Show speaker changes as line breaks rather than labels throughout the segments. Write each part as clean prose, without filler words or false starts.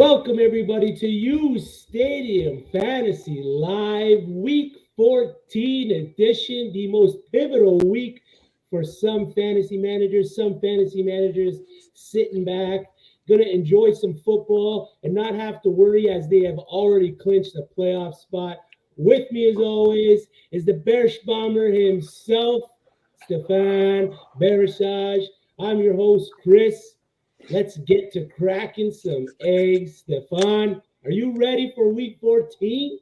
Welcome everybody to uSTADIUM Fantasy Live Week 14 edition, the most pivotal week for some fantasy managers. Some fantasy managers sitting back, going to enjoy some football and not have to worry as they have already clinched a playoff spot. With me, as always, is the Bearish Bomber himself, Stefan Berishaj. I'm your host, Chris. Let's get to cracking some eggs. Stefan, are you ready for week 14?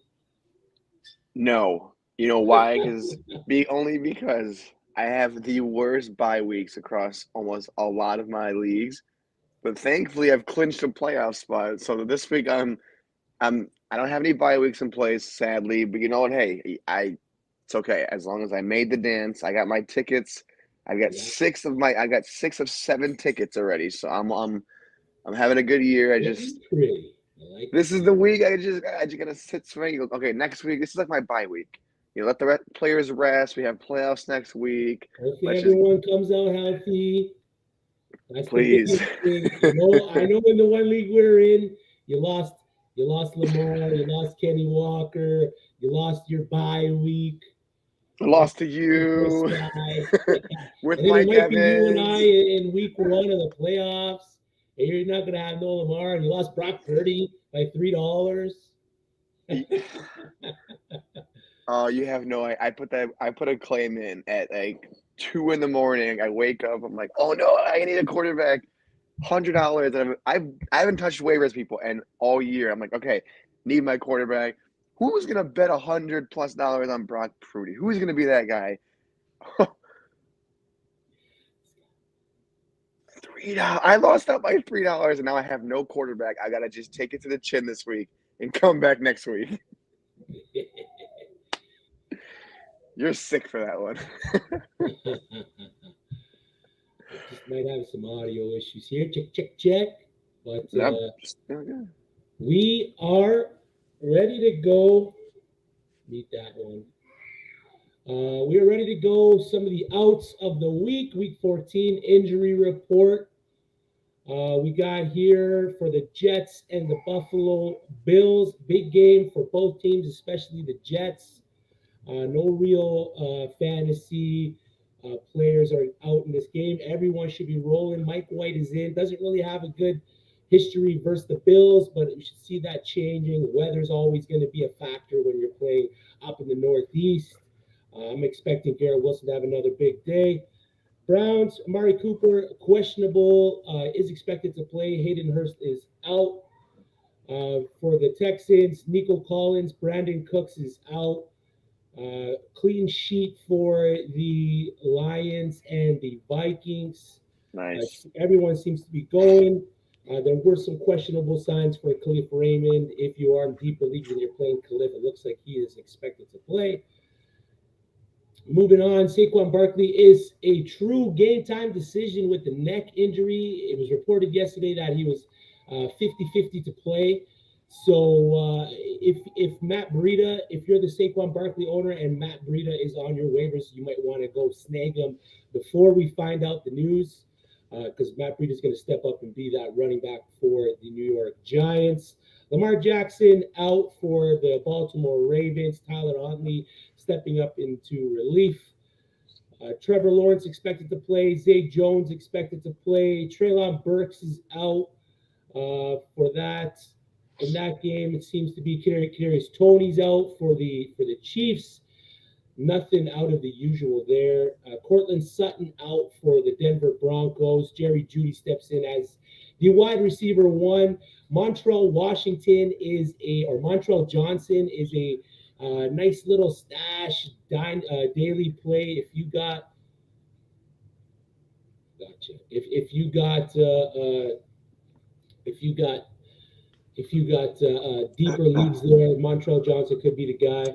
No. You know why? Because I have the worst bye weeks across almost a lot of my leagues. But thankfully I've clinched a playoff spot. So this week I don't have any bye weeks in place, sadly. But you know what? Hey, it's okay. As long as I made the dance, I got my tickets.
Yeah,
I got 6 of 7 tickets already. So I'm having a good year.
getting pretty. I like
This is
it.
the week I just gotta sit straight. Okay, next week this is like my bye week. Let the players rest. We have playoffs next week.
Hopefully
Let's just
everyone comes out healthy. That's the
please.
biggest thing. I know in the one league we're in, you lost you lost Lamar, you lost Kenny Walker, you lost your bye week.
I
You lost
lost to
this
you
guy.
with
And then it
Mike
might be you and I
Evans.
in week one of the playoffs. And you're not going to have no Lamar. And you lost Brock Purdy by $3.
Oh, you have no. I put a claim in at like 2 in the morning. I wake up. I'm like, oh no, I need a quarterback. $100. And I haven't touched waivers people and all year. I'm like, okay, need my quarterback. Who's gonna bet $100+ on Brock Purdy? Who's gonna be that guy? $3. I lost out by $3, and now I have no quarterback. I gotta just take it to the chin this week and come back next week. You're sick for that one.
Just might have some audio issues here. Check, check, check. But
I'm still good.
we are ready to go. Meet that one. We are ready to go. Some of the outs of the week 14 injury report. We got here for the Jets and the Buffalo Bills. Big game for both teams, especially the Jets. No real fantasy players are out in this game. Everyone should be rolling. Mike White is in. Doesn't really have a good history versus the Bills, but you should see that changing. Weather's always going to be a factor when you're playing up in the Northeast. I'm expecting Garrett Wilson to have another big day. Browns, Amari Cooper, questionable, is expected to play. Hayden Hurst is out. For the Texans, Nico Collins, Brandon Cooks is out. Clean sheet for the Lions and the Vikings.
Nice.
Everyone seems to be going. There were some questionable signs for Khalif Raymond. If you are in deeper leagues and you're playing Khalif, it looks like he is expected to play. Moving on, Saquon Barkley is a true game time decision with the neck injury. It was reported yesterday that he was 50-50 to play. So if Matt Breida, if you're the Saquon Barkley owner and Matt Breida is on your waivers, you might want to go snag him before we find out the news, because Matt Breida is going to step up and be that running back for the New York Giants. Lamar Jackson out for the Baltimore Ravens. Tyler Huntley stepping up into relief. Trevor Lawrence expected to play. Zay Jones expected to play. Treylon Burks is out for that. In that game, it seems to be Kadarius Toney's out for the Chiefs. Nothing out of the usual there. Cortland Sutton out for the Denver Broncos. Jerry Jeudy steps in as the wide receiver one. Montreal Johnson is a nice little stash daily play. If you got, gotcha. If you got deeper leagues there, Montreal Johnson could be the guy.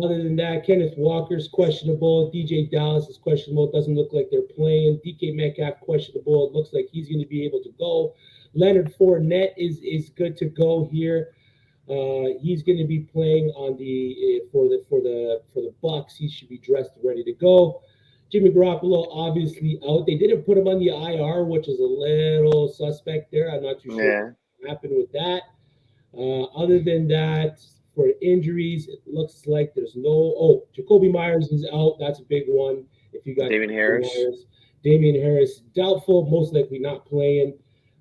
Other than that, Kenneth Walker's questionable. DJ Dallas is questionable. It doesn't look like they're playing. DK Metcalf questionable. It looks like he's going to be able to go. Leonard Fournette is good to go here. He's going to be playing on the for the Bucks. He should be dressed ready to go. Jimmy Garoppolo obviously out. They didn't put him on the IR, which is a little suspect there. I'm not too sure
Yeah,
what happened with that. Other than that, for injuries, it looks like there's no. Oh, Jacoby Myers is out. That's a big one. If you got
David
Jacoby
Harris.
Myers, Damian Harris doubtful, most likely not playing.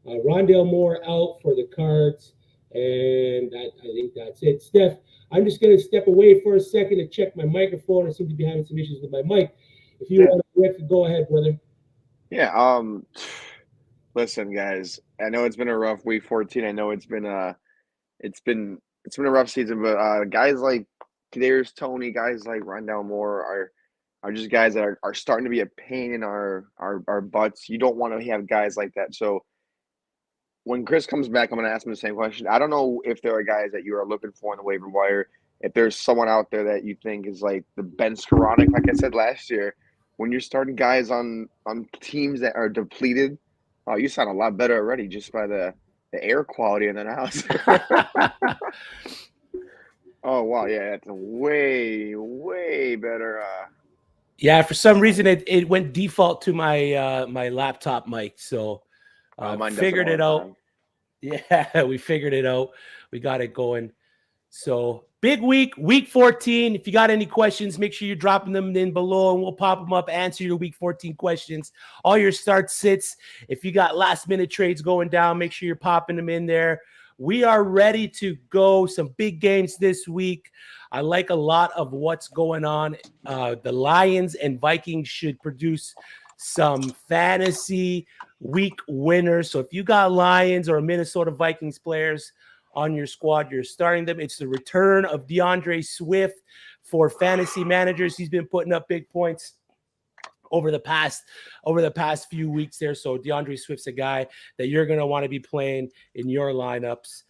Rondale Moore out for the Cards, and I think that's it. Steph, I'm just going to step away for a second to check my microphone. I seem to be having some issues with my mic. If you
Yeah,
want to go ahead, brother.
yeah. Listen, guys. I know it's been a rough week 14. I know it's been it's been a rough season, but guys like Kadarius Tony, guys like Rondell Moore are just guys that are starting to be a pain in our butts. You don't want to have guys like that. So when Chris comes back, I'm going to ask him the same question. I don't know if there are guys that you are looking for in the waiver wire. If there's someone out there that you think is like the Ben Skoranek, like I said last year, when you're starting guys on teams that are depleted, oh, you sound a lot better already just by the air quality in the house. Oh wow, yeah, that's a way better.
Yeah, for some reason it went default to my my laptop mic. So
Mine does it
figured
all
it
the
out.
time.
Yeah, we figured it out. We got it going. So big week 14. If you got any questions, make sure you're dropping them in below and we'll pop them up, answer your week 14 questions. All your start sits. If you got last minute trades going down, make sure you're popping them in there. We are ready to go. Some big games this week. I like a lot of what's going on. The Lions and Vikings should produce some fantasy week winners. So if you got Lions or Minnesota Vikings players on your squad, you're starting them. It's the return of DeAndre Swift for fantasy managers. He's been putting up big points over the past few weeks there. So DeAndre Swift's a guy that you're going to want to be playing in your lineups.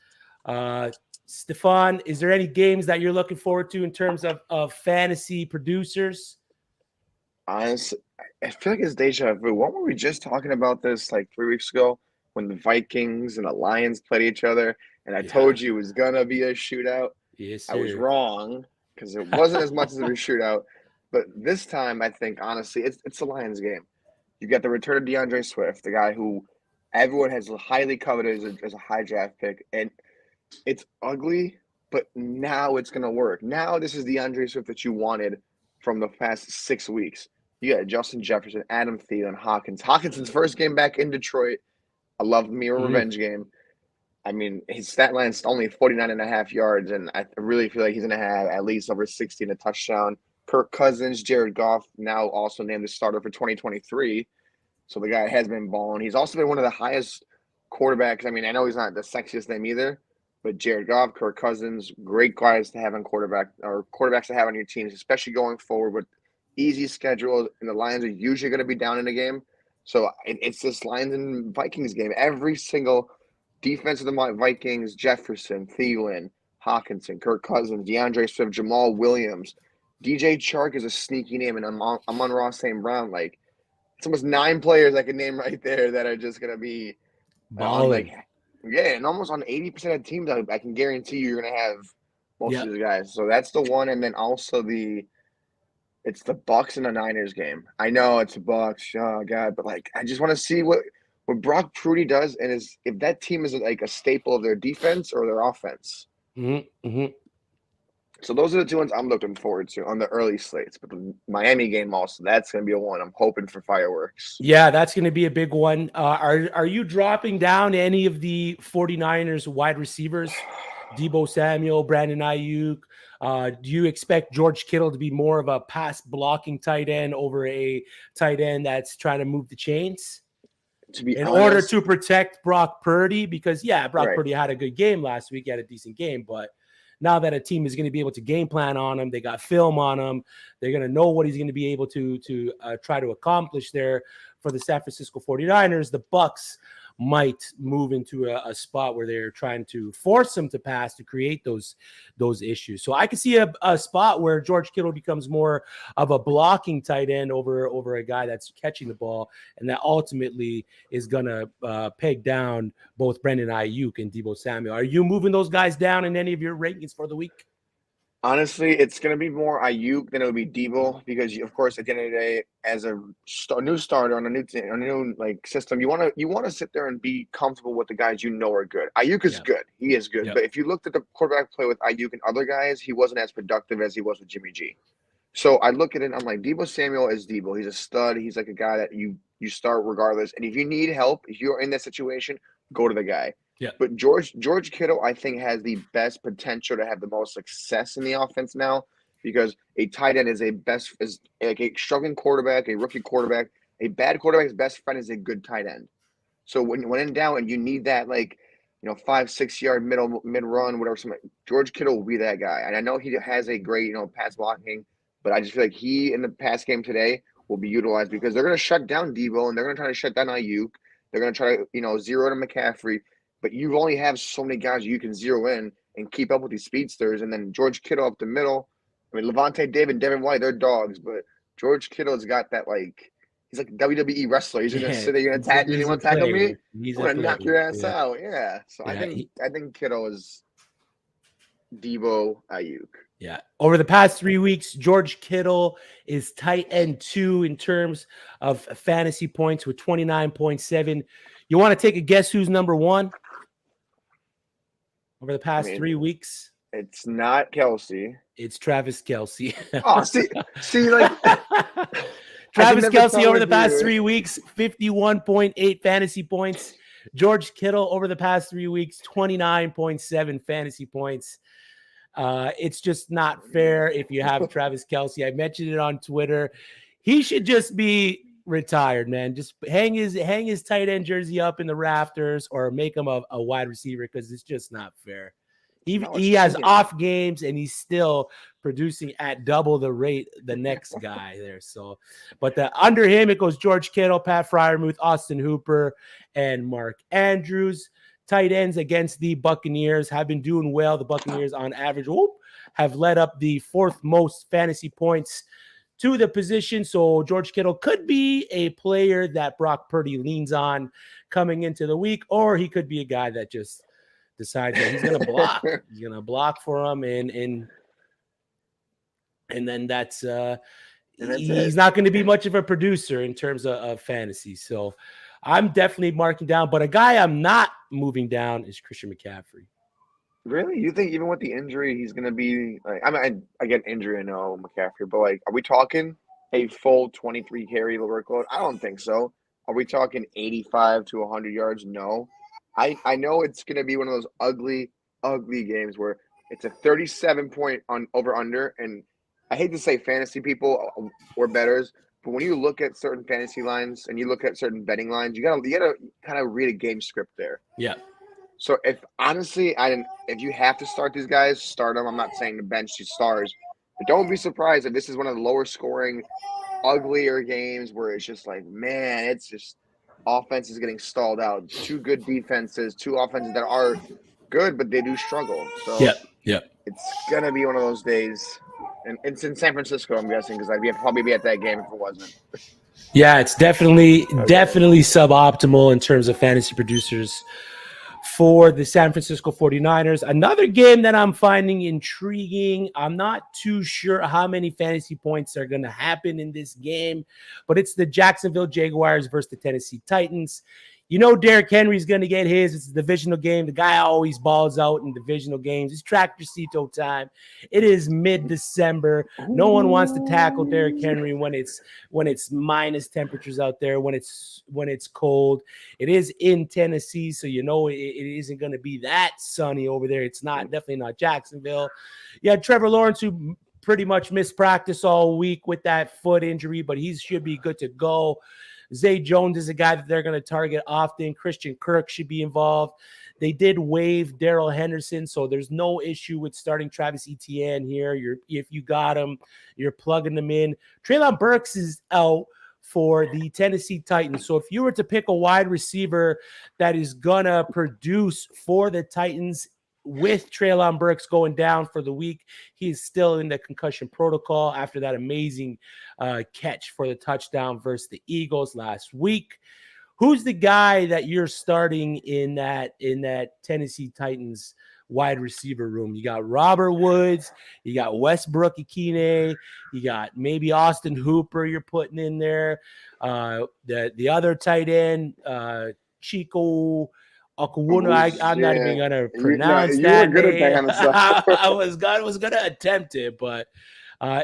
Stefan, is there any games that you're looking forward to in terms of fantasy producers?
Honestly, I feel like it's deja vu. What were we just talking about this like 3 weeks ago when the Vikings and the Lions played each other? And I
Yeah.
told you it was gonna be a shootout.
Yes,
I was
sir.
wrong because it wasn't as much as a shootout. But this time, I think honestly, it's the Lions game. You got the return of DeAndre Swift, the guy who everyone has highly coveted as a high draft pick, and it's ugly, but now it's gonna work. Now this is the Andre Swift that you wanted from the past 6 weeks. You got Justin Jefferson, Adam Thielen, Hawkins. Hawkinson's first game back in Detroit. I love the mirror revenge game. I mean, his stat line's only 49 and a half yards, and I really feel like he's going to have at least over 60 and a touchdown. Kirk Cousins, Jared Goff, now also named the starter for 2023. So the guy has been balling. He's also been one of the highest quarterbacks. I mean, I know he's not the sexiest name either, but Jared Goff, Kirk Cousins, great guys to have on quarterback or quarterbacks to have on your teams, especially going forward with easy schedule. And the Lions are usually going to be down in a game. So it's this Lions and Vikings game. Every single defense of the Vikings, Jefferson, Thielen, Hawkinson, Kirk Cousins, DeAndre Swift, Jamal Williams, DJ Chark is a sneaky name, and Amon-Ra St. Brown. Like, it's almost 9 players I can name right there that are just going to be on like,
Balling.
yeah, and almost on 80% of teams, I can guarantee you're going to have most
Yeah.
of these guys. So that's the one. And then also it's the Bucks and the Niners game. I know it's the Bucks. Oh God, but like I just want to see what Brock Purdy does, and is if that team is like a staple of their defense or their offense.
Mm-hmm. Mm-hmm.
So those are the two ones I'm looking forward to on the early slates. But the Miami game also, that's going to be a one I'm hoping for fireworks.
Yeah, that's going to be a big one. Are you dropping down any of the 49ers wide receivers? Debo Samuel, Brandon Ayuk. Do you expect George Kittle to be more of a pass blocking tight end over a tight end that's trying to move the chains
To be
in order
honest,
to protect Brock Purdy? Because, yeah, Brock
right.
Purdy had a good game last week. He had a decent game, but now that a team is going to be able to game plan on him, they got film on him, they're going to know what he's going to be able to try to accomplish there for the San Francisco 49ers. The Bucks might move into a spot where they're trying to force him to pass to create those issues. So I can see a spot where George Kittle becomes more of a blocking tight end over a guy that's catching the ball, and that ultimately is going to peg down both Brandon Ayuk and Debo Samuel. Are you moving those guys down in any of your rankings for the week?
Honestly, it's going to be more Ayuk than it would be Debo because, of course, at the end of the day, as a new starter on a new team, on a new like system, you want to sit there and be comfortable with the guys you know are good. Ayuk is
Yeah.
good; he is good.
Yeah.
But if you looked at the quarterback play with Ayuk and other guys, he wasn't as productive as he was with Jimmy G. So I look at it, and I'm like, Debo Samuel is Debo. He's a stud. He's like a guy that you start regardless. And if you need help, if you're in that situation, go to the guy.
Yeah.
But George Kittle, I think, has the best potential to have the most success in the offense now because a tight end is like a struggling quarterback, a rookie quarterback. A bad quarterback's best friend is a good tight end. So when in doubt and you need that 5-6 yard mid run, whatever, George Kittle will be that guy. And I know he has a great pass blocking, but I just feel like he in the pass game today will be utilized because they're going to shut down Debo and they're going to try to shut down Ayuk. They're going to try to zero in McCaffrey, but you only have so many guys you can zero in and keep up with these speedsters. And then George Kittle up the middle. I mean, Levante David, Devin White, they're dogs, but George Kittle's got that he's like a WWE wrestler. He's gonna sit there, you're gonna attack, you want to tackle me?
He's
I'm
a
gonna knock your
player.
ass
Yeah.
out. Yeah. So
Yeah,
I think Kittle is Debo Ayuk.
Yeah. Over the past 3 weeks, George Kittle is tight end 2 in terms of fantasy points with 29.7. You want to take a guess who's number 1 over the past 3 weeks?
It's not Kelsey.
It's Travis Kelce.
Oh, see,
Travis Kelce over the past 3 weeks, 51.8 fantasy points. George Kittle over the past 3 weeks, 29.7 fantasy points. It's just not fair if you have Travis Kelce. I mentioned it on Twitter. He should just be retired, man. Just hang his tight end jersey up in the rafters or make him a wide receiver because it's just not fair. He has off games and he's still producing at double the rate the next guy there. So, but under him it goes George Kittle, Pat Freiermuth, Austin Hooper, and Mark Andrews. Tight ends against the Buccaneers have been doing well. The Buccaneers on average have led up the 4th most fantasy points to the position. So George Kittle could be a player that Brock Purdy leans on coming into the week, or he could be a guy that just decides that he's going to block. He's going to block for him, and then that's he's not going to be much of a producer in terms of fantasy. So I'm definitely marking down, but a guy I'm not moving down is Christian McCaffrey.
Really? You think even with the injury, he's going to be like? I mean, I get injury, I know McCaffrey, but are we talking a full 23 carry workload? I don't think so. Are we talking 85 to 100 yards? No. I know it's going to be one of those ugly games where it's a 37 point on over under, and I hate to say fantasy people or bettors, but when you look at certain fantasy lines and you look at certain betting lines, you gotta kind of read a game script there.
Yeah.
So if you have to start these guys, start them. I'm not saying to bench these stars, but don't be surprised if this is one of the lower scoring, uglier games where it's just like, man, it's just offense is getting stalled out. 2 good defenses, 2 offenses that are good, but they do struggle. So it's gonna be one of those days. And it's in San Francisco, I'm guessing, because I'd probably be at that game if it wasn't.
Yeah, it's definitely suboptimal in terms of fantasy producers for the San Francisco 49ers. Another game that I'm finding intriguing. I'm not too sure how many fantasy points are going to happen in this game, but it's the Jacksonville Jaguars versus the Tennessee Titans. You know Derrick Henry's going to get his. It's a divisional game. The guy always balls out in divisional games. It's tractorcito time. It is mid-December. No one wants to tackle Derrick Henry when it's minus temperatures out there, when it's cold. It is in Tennessee, so it isn't going to be that sunny over there. It's definitely not Jacksonville. Yeah, Trevor Lawrence, who pretty much missed practice all week with that foot injury, but he should be good to go. Zay Jones is a guy that they're going to target often. Christian Kirk should be involved. They did waive Darrell Henderson, so there's no issue with starting Travis Etienne here. If you got him, you're plugging them in. Treylon Burks is out for the Tennessee Titans. So if you were to pick a wide receiver that is going to produce for the Titans with Treylon Burks going down for the week, he's still in the concussion protocol after that amazing catch for the touchdown versus the Eagles last week. Who's the guy that you're starting in that Tennessee Titans wide receiver room. You got Robert Woods, you got Westbrook Ikine, you got maybe Austin Hooper you're putting in there. The other tight end, Chico Okuwuna. I'm not even gonna pronounce
you were
that
good at that
name.
kind of stuff.
I was gonna attempt it, but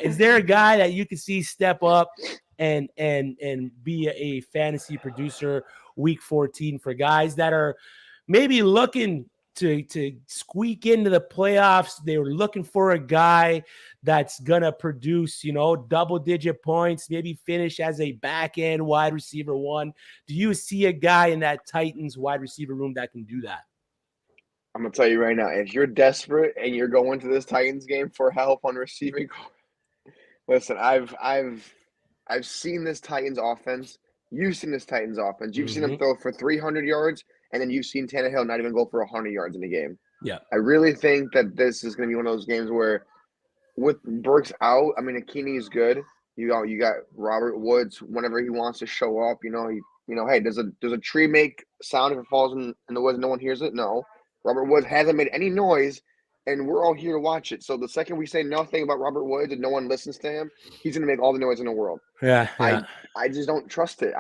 is there a guy that you can see step up and be a fantasy producer week 14 for guys that are maybe looking to squeak into the playoffs? They were looking for a guy that's gonna produce, double-digit points, maybe finish as a back-end wide receiver one. Do you see a guy in that Titans wide receiver room that can do that?
I'm gonna tell you right now, if you're desperate and you're going to this Titans game for help on receiving, listen, I've seen this Titans offense. You've seen this Titans offense. You've seen them throw for 300 yards, and then you've seen Tannehill not even go for 100 yards in a game.
Yeah.
I really think that this is going to be one of those games where, with Burks out, I mean, Akini is good. You got Robert Woods whenever he wants to show up. Hey, does a tree make sound if it falls in the woods and no one hears it? No. Robert Woods hasn't made any noise, and we're all here to watch it. So the second we say nothing about Robert Woods and no one listens to him, he's going to make all the noise in the world.
Yeah.
I just don't trust it.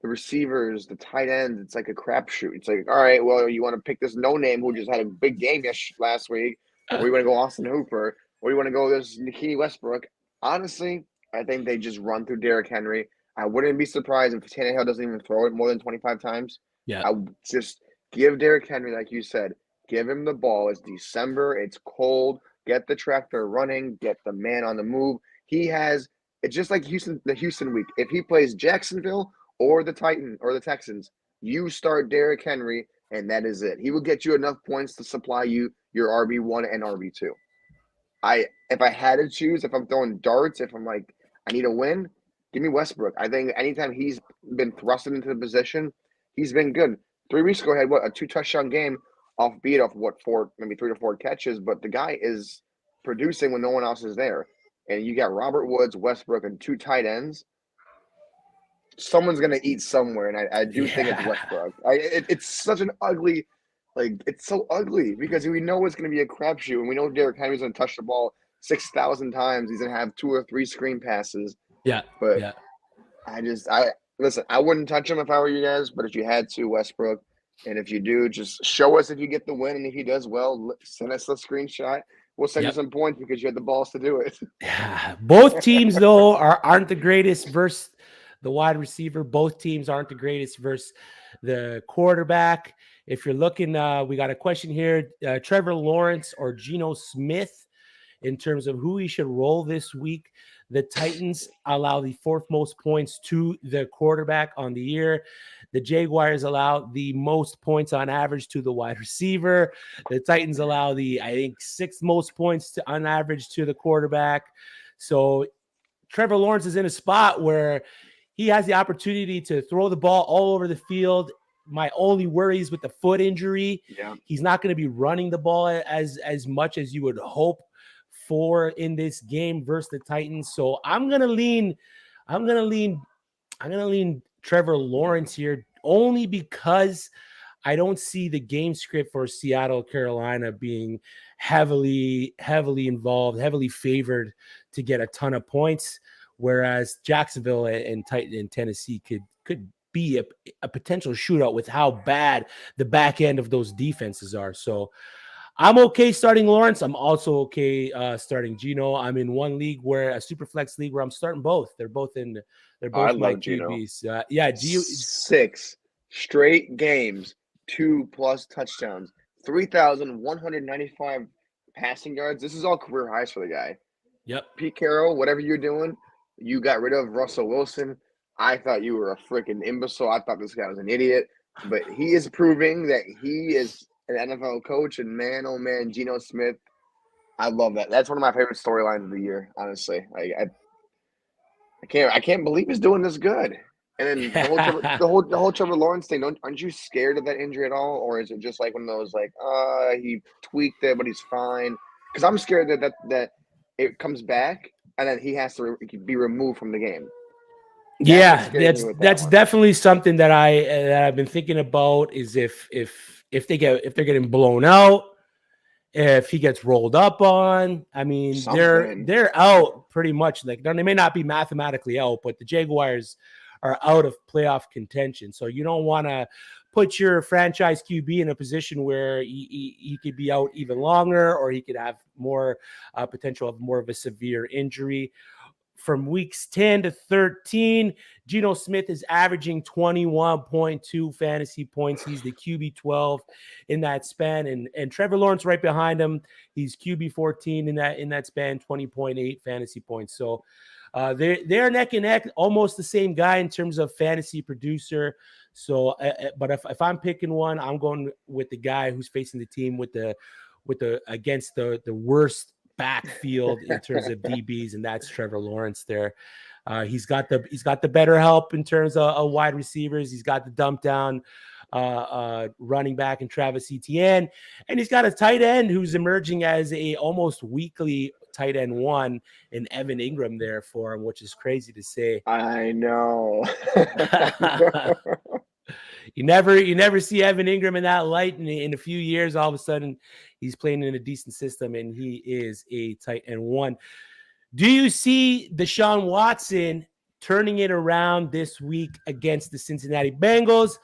The receivers, the tight ends, it's like a crapshoot. It's like, all right, well, you want to pick this no name who just had a big game last week, or you want to go Austin Hooper, or you want to go this Nikini Westbrook. Honestly, I think they just run through Derrick Henry. I wouldn't be surprised if Tannehill doesn't even throw it more than 25 times.
Yeah.
I would just give Derrick Henry, like you said, give him the ball. It's December. It's cold. Get the tractor running. Get the man on the move. It's just like the Houston week. If he plays Jacksonville or the Texans, you start Derrick Henry, and that is it. He will get you enough points to supply you your RB1 and RB2. If I had to choose, if I'm throwing darts, if I'm like, I need a win, give me Westbrook. I think anytime he's been thrusted into the position, he's been good. 3 weeks ago, he had a 2-touchdown game off 3 to 4 catches, but the guy is producing when no one else is there. And you got Robert Woods, Westbrook, and 2 tight ends. Someone's going to eat somewhere, and I do think it's Westbrook. It's such an ugly – it's so ugly because we know it's going to be a crapshoot, and we know Derrick Henry's going to touch the ball 6,000 times. He's going to have 2 or 3 screen passes.
Yeah.
But
yeah.
Listen, I wouldn't touch him if I were you guys, but if you had to, Westbrook. And if you do, just show us if you get the win, and if he does well, send us a screenshot. We'll send you some points because you had the balls to do it.
Yeah. Both teams, though, aren't the greatest versus the wide receiver. Both teams aren't the greatest versus the quarterback. If you're looking, we got a question here, Trevor Lawrence or Geno Smith in terms of who he should roll this week. The Titans allow the 4th most points to the quarterback on the year. The Jaguars allow the most points on average to the wide receiver. The Titans allow the, I think, 6th most points on average to the quarterback. So Trevor Lawrence is in a spot where he has the opportunity to throw the ball all over the field. My only worry is with the foot injury.
Yeah.
He's not going to be running the ball as much as you would hope for in this game versus the Titans. So I'm gonna lean Trevor Lawrence here, only because I don't see the game script for Seattle, Carolina being heavily involved, heavily favored to get a ton of points, whereas Jacksonville and Tennessee could be a potential shootout with how bad the back end of those defenses are. So I'm okay starting Lawrence. I'm also okay starting Geno. I'm in one league a super flex league where I'm starting both. They're both my QBs. Yeah,
6 straight games, 2+ touchdowns, 3,195 passing yards. This is all career highs for the guy.
Yep.
Pete Carroll, whatever you're doing, you got rid of Russell Wilson. I thought you were a freaking imbecile. I thought this guy was an idiot, but he is proving that he is an NFL coach, and man, oh man, Geno Smith, I love that. That's one of my favorite storylines of the year, honestly. I can't believe he's doing this good. And then the whole Trevor Lawrence thing. Aren't you scared of that injury at all, or is it just like one of those he tweaked it, but he's fine? Because I'm scared that it comes back and then he has to be removed from the game.
That's definitely something that I've been thinking about. Is if they're getting blown out, if he gets rolled up on. I mean,
Something.
they're out pretty much. Like, they may not be mathematically out, but the Jaguars are out of playoff contention. So you don't want to put your franchise QB in a position where he could be out even longer, or he could have more potential of more of a severe injury. From weeks 10 to 13, Geno Smith is averaging 21.2 fantasy points. He's the QB 12 in that span, and Trevor Lawrence right behind him. He's QB 14 in that span, 20.8 fantasy points. So they're neck and neck, almost the same guy in terms of fantasy producer. So, but if I'm picking one, I'm going with the guy who's facing the team with the against the worst backfield in terms of DBs, and that's Trevor Lawrence there. He's got the better help in terms of wide receivers. He's got the dump down running back in Travis Etienne, and he's got a tight end who's emerging as a almost weekly tight end one in Evan Ingram there for him, which is crazy to say.
I know.
You never see Evan Ingram in that light. In a few years, all of a sudden, he's playing in a decent system, and he is a tight end one. Do you see Deshaun Watson turning it around this week against the Cincinnati Bengals?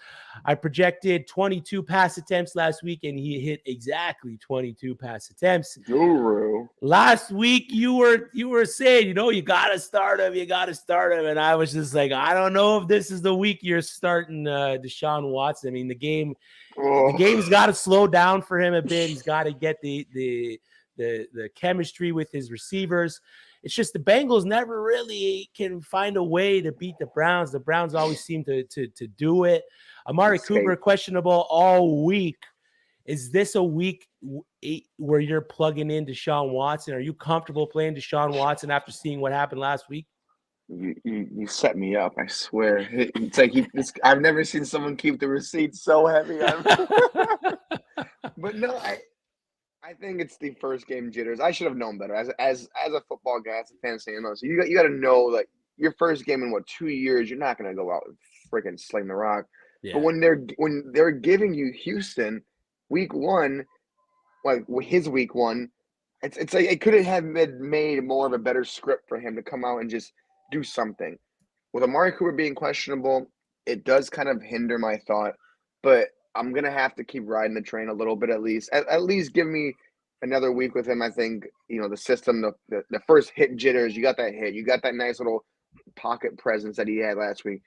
I projected 22 pass attempts last week, and he hit exactly 22 pass attempts.
Guru.
Last week, you were saying, you got to start him. And I was just like, I don't know if this is the week you're starting Deshaun Watson. I mean, the game's got to slow down for him a bit. He's got to get the chemistry with his receivers. It's just the Bengals never really can find a way to beat the Browns. The Browns always seem to do it. Amari Cooper questionable all week. Is this a week where you're plugging in Deshaun Watson? Are you comfortable playing Deshaun Watson after seeing what happened last week?
You set me up, I swear. It's like I've never seen someone keep the receipt so heavy. But no, I think it's the first game jitters. I should have known better as a football guy, as a fantasy analyst. You got to know, like, your first game in 2 years, you're not going to go out and freaking sling the rock. Yeah. But when they're giving you Houston week one, like his week one, it's like it could have been made more of a better script for him to come out and just do something. With Amari Cooper being questionable, it does kind of hinder my thought, but I'm going to have to keep riding the train a little bit at least. At least give me another week with him. I think, the system, the first hit jitters, you got that hit. You got that nice little pocket presence that he had last week.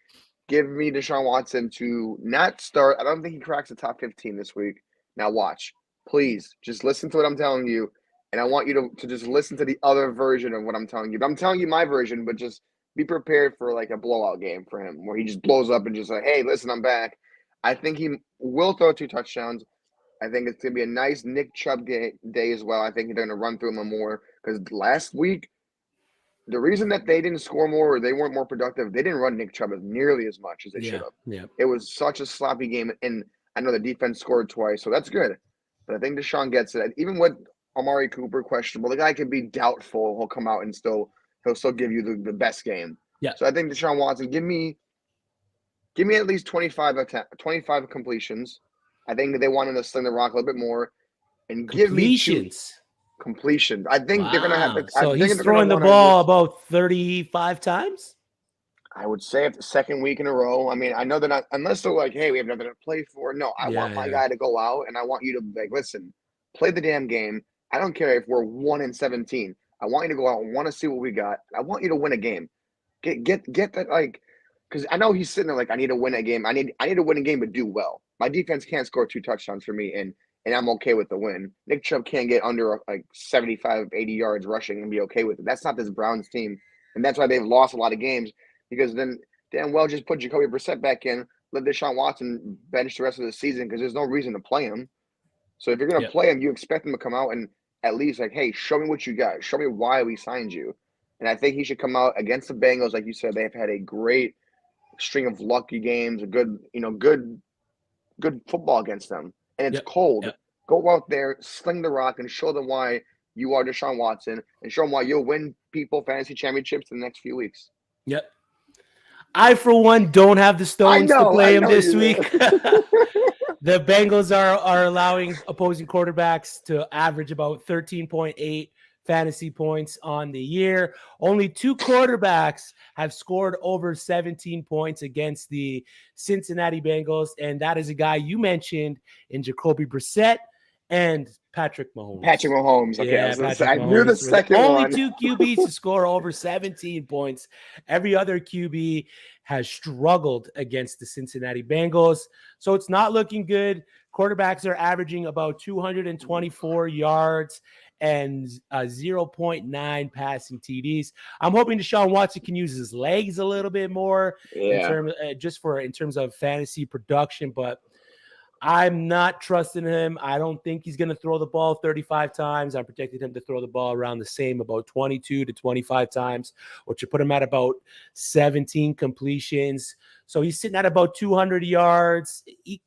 Give me Deshaun Watson to not start. I don't think he cracks the top 15 this week. Now watch. Please, just listen to what I'm telling you, and I want you to just listen to the other version of what I'm telling you. I'm telling you my version, but just be prepared for like a blowout game for him where he just blows up and just like, hey, listen, I'm back. I think he will throw 2 touchdowns. I think it's going to be a nice Nick Chubb day as well. I think they're going to run through him more because last week, the reason that they didn't score more or they weren't more productive, they didn't run Nick Chubb nearly as much as they should have.
Yeah.
It was such a sloppy game, and I know the defense scored twice, so that's good. But I think Deshaun gets it. Even with Amari Cooper questionable, the guy can be doubtful. He'll come out and he'll still give you the best game.
Yeah.
So I think Deshaun Watson, give me at least 25 completions. I think that they want him to sling the rock a little bit more. And give me completions. I think they're going to have to.
So he's throwing the ball about 35 times?
I would say if the second week in a row. I mean, I know they're not, unless they're like, hey, we have nothing to play for. No, I want my guy to go out, and I want you to, like, listen, play the damn game. I don't care if we're 1-17. I want you to go out and want to see what we got. I want you to win a game. Get that, like, because I know he's sitting there like, I need to win a game. I need to win a game, but do well. My defense can't score 2 touchdowns for me, and I'm okay with the win. Nick Chubb can't get under like 75, 80 yards rushing and be okay with it. That's not this Browns team, and that's why they've lost a lot of games, because then damn well just put Jacoby Brissett back in, let Deshaun Watson bench the rest of the season because there's no reason to play him. So if you're going to play him, you expect him to come out and at least like, hey, show me what you got. Show me why we signed you. And I think he should come out against the Bengals. Like you said, they've had a great string of lucky games, a good football against them. And it's cold. Go out there, sling the rock, and show them why you are Deshaun Watson, and show them why you'll win people fantasy championships in the next few weeks.
Yep. I, for one, don't have the stones to play him this week. The Bengals are allowing opposing quarterbacks to average about 13.8 fantasy points on the year. Only 2 quarterbacks have scored over 17 points against the Cincinnati Bengals, and that is a guy you mentioned in Jacoby Brissett and Patrick Mahomes.
Patrick Mahomes. Okay,
Yeah,
I knew the second
only
one.
2 QBs to score over 17 points. Every other QB has struggled against the Cincinnati Bengals, so it's not looking good. Quarterbacks are averaging about 224 yards and 0.9 passing TDs. I'm hoping Deshaun Watson can use his legs a little bit more in terms of fantasy production, but I'm not trusting him. I don't think he's going to throw the ball 35 times. I'm projecting him to throw the ball around the same, about 22 to 25 times, which would put him at about 17 completions. So he's sitting at about 200 yards. He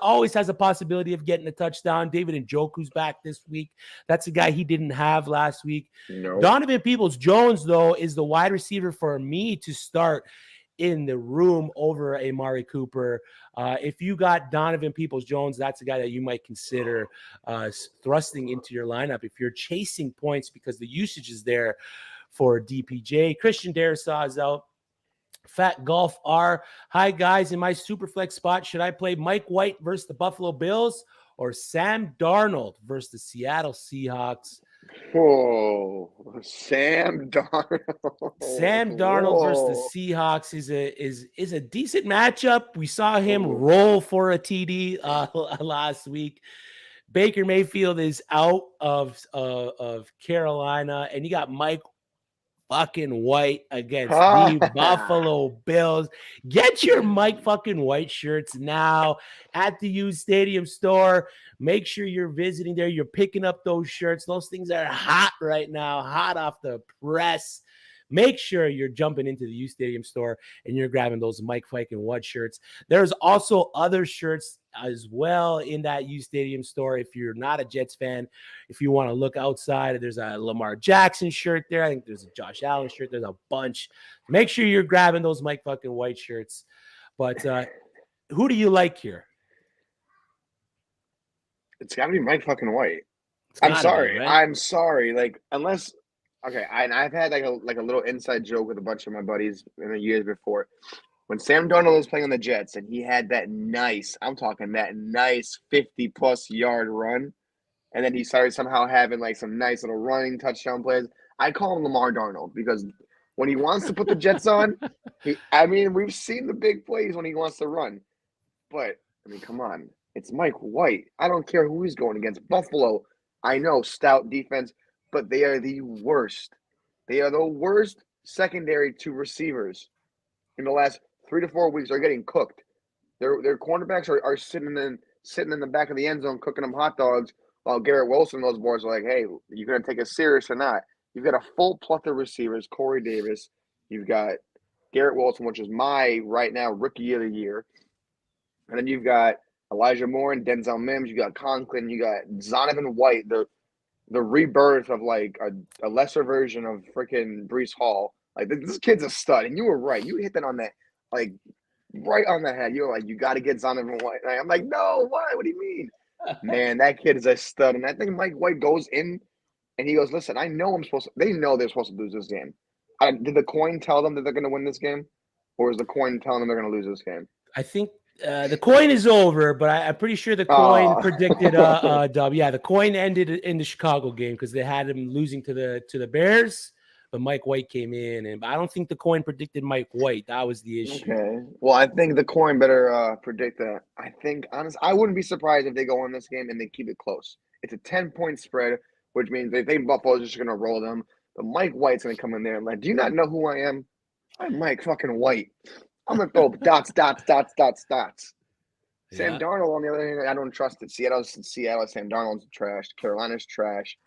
always has a possibility of getting a touchdown. David Njoku's back this week. That's a guy he didn't have last week.
No.
Donovan Peoples-Jones, though, is the wide receiver for me to start in the room over Amari Cooper. If you got Donovan Peoples-Jones, that's a guy that you might consider thrusting into your lineup if you're chasing points because the usage is there for DPJ. Christian Darrisaw is out. Fat Golf R. Hi, guys. In my super flex spot, should I play Mike White versus the Buffalo Bills or Sam Darnold versus the Seattle Seahawks?
Whoa, Sam Darnold.
Sam Darnold versus the Seahawks is a decent matchup. We saw him roll for a TD last week. Baker Mayfield is out of Carolina, and you got Mike fucking White against the Buffalo Bills. Get your Mike fucking White shirts now at the uSTADIUM store. Make sure you're visiting there. You're picking up those shirts. Those things are hot right now, hot off the press. Make sure you're jumping into the uSTADIUM store and you're grabbing those Mike fucking White shirts. There's also other shirts as well in that uSTADIUM store. If you're not a Jets fan, if you want to look outside, there's a Lamar Jackson shirt there. I think there's a Josh Allen shirt. There's a bunch. Make sure you're grabbing those Mike fucking White shirts. But who do you like here?
It's got to be Mike fucking White. I'm sorry.
Right?
I'm sorry. Like, unless okay, I've had like a little inside joke with a bunch of my buddies in the years before. When Sam Darnold was playing on the Jets and he had that nice 50-plus yard run, and then he started somehow having like some nice little running touchdown plays, I call him Lamar Darnold because when he wants to put the Jets on, we've seen the big plays when he wants to run. But, come on. It's Mike White. I don't care who he's going against. Buffalo, I know, stout defense, but they are the worst. They are the worst secondary to receivers in the last 3 to 4 weeks. Are getting cooked. Their cornerbacks are sitting in the back of the end zone cooking them hot dogs while Garrett Wilson and those boys are like, hey, you going to take us serious or not? You've got a full plethora of receivers, Corey Davis. You've got Garrett Wilson, which is my right now rookie of the year. And then you've got Elijah Moore and Denzel Mims. You got Conklin. You got Zonovan White, the rebirth of like a lesser version of freaking Breece Hall. Like this kid's a stud, and you were right. You hit that on that, like right on the head. You were like, you got to get Zonovan White. And I'm like, no, why? What do you mean? Man, that kid is a stud. And I think Mike White goes in, and he goes, listen, I know I'm supposed to. They know they're supposed to lose this game. Did the coin tell them that they're going to win this game, or is the coin telling them they're going to lose this game?
I think the coin is over, but I'm pretty sure the coin predicted a dub. Yeah, the coin ended in the Chicago game because they had him losing to the Bears, but Mike White came in, and I don't think the coin predicted Mike White. That was the issue.
Okay. Well, I think the coin better predict that. I think, honestly, I wouldn't be surprised if they go in this game and they keep it close. It's a 10-point spread, which means they think Buffalo's just going to roll them. But Mike White's going to come in there and like, do you not know who I am? I'm Mike fucking White. I'm going to throw dots.
Yeah.
Sam Darnold, on the other hand, I don't trust it. Seattle. Sam Darnold's trash. Carolina's trash.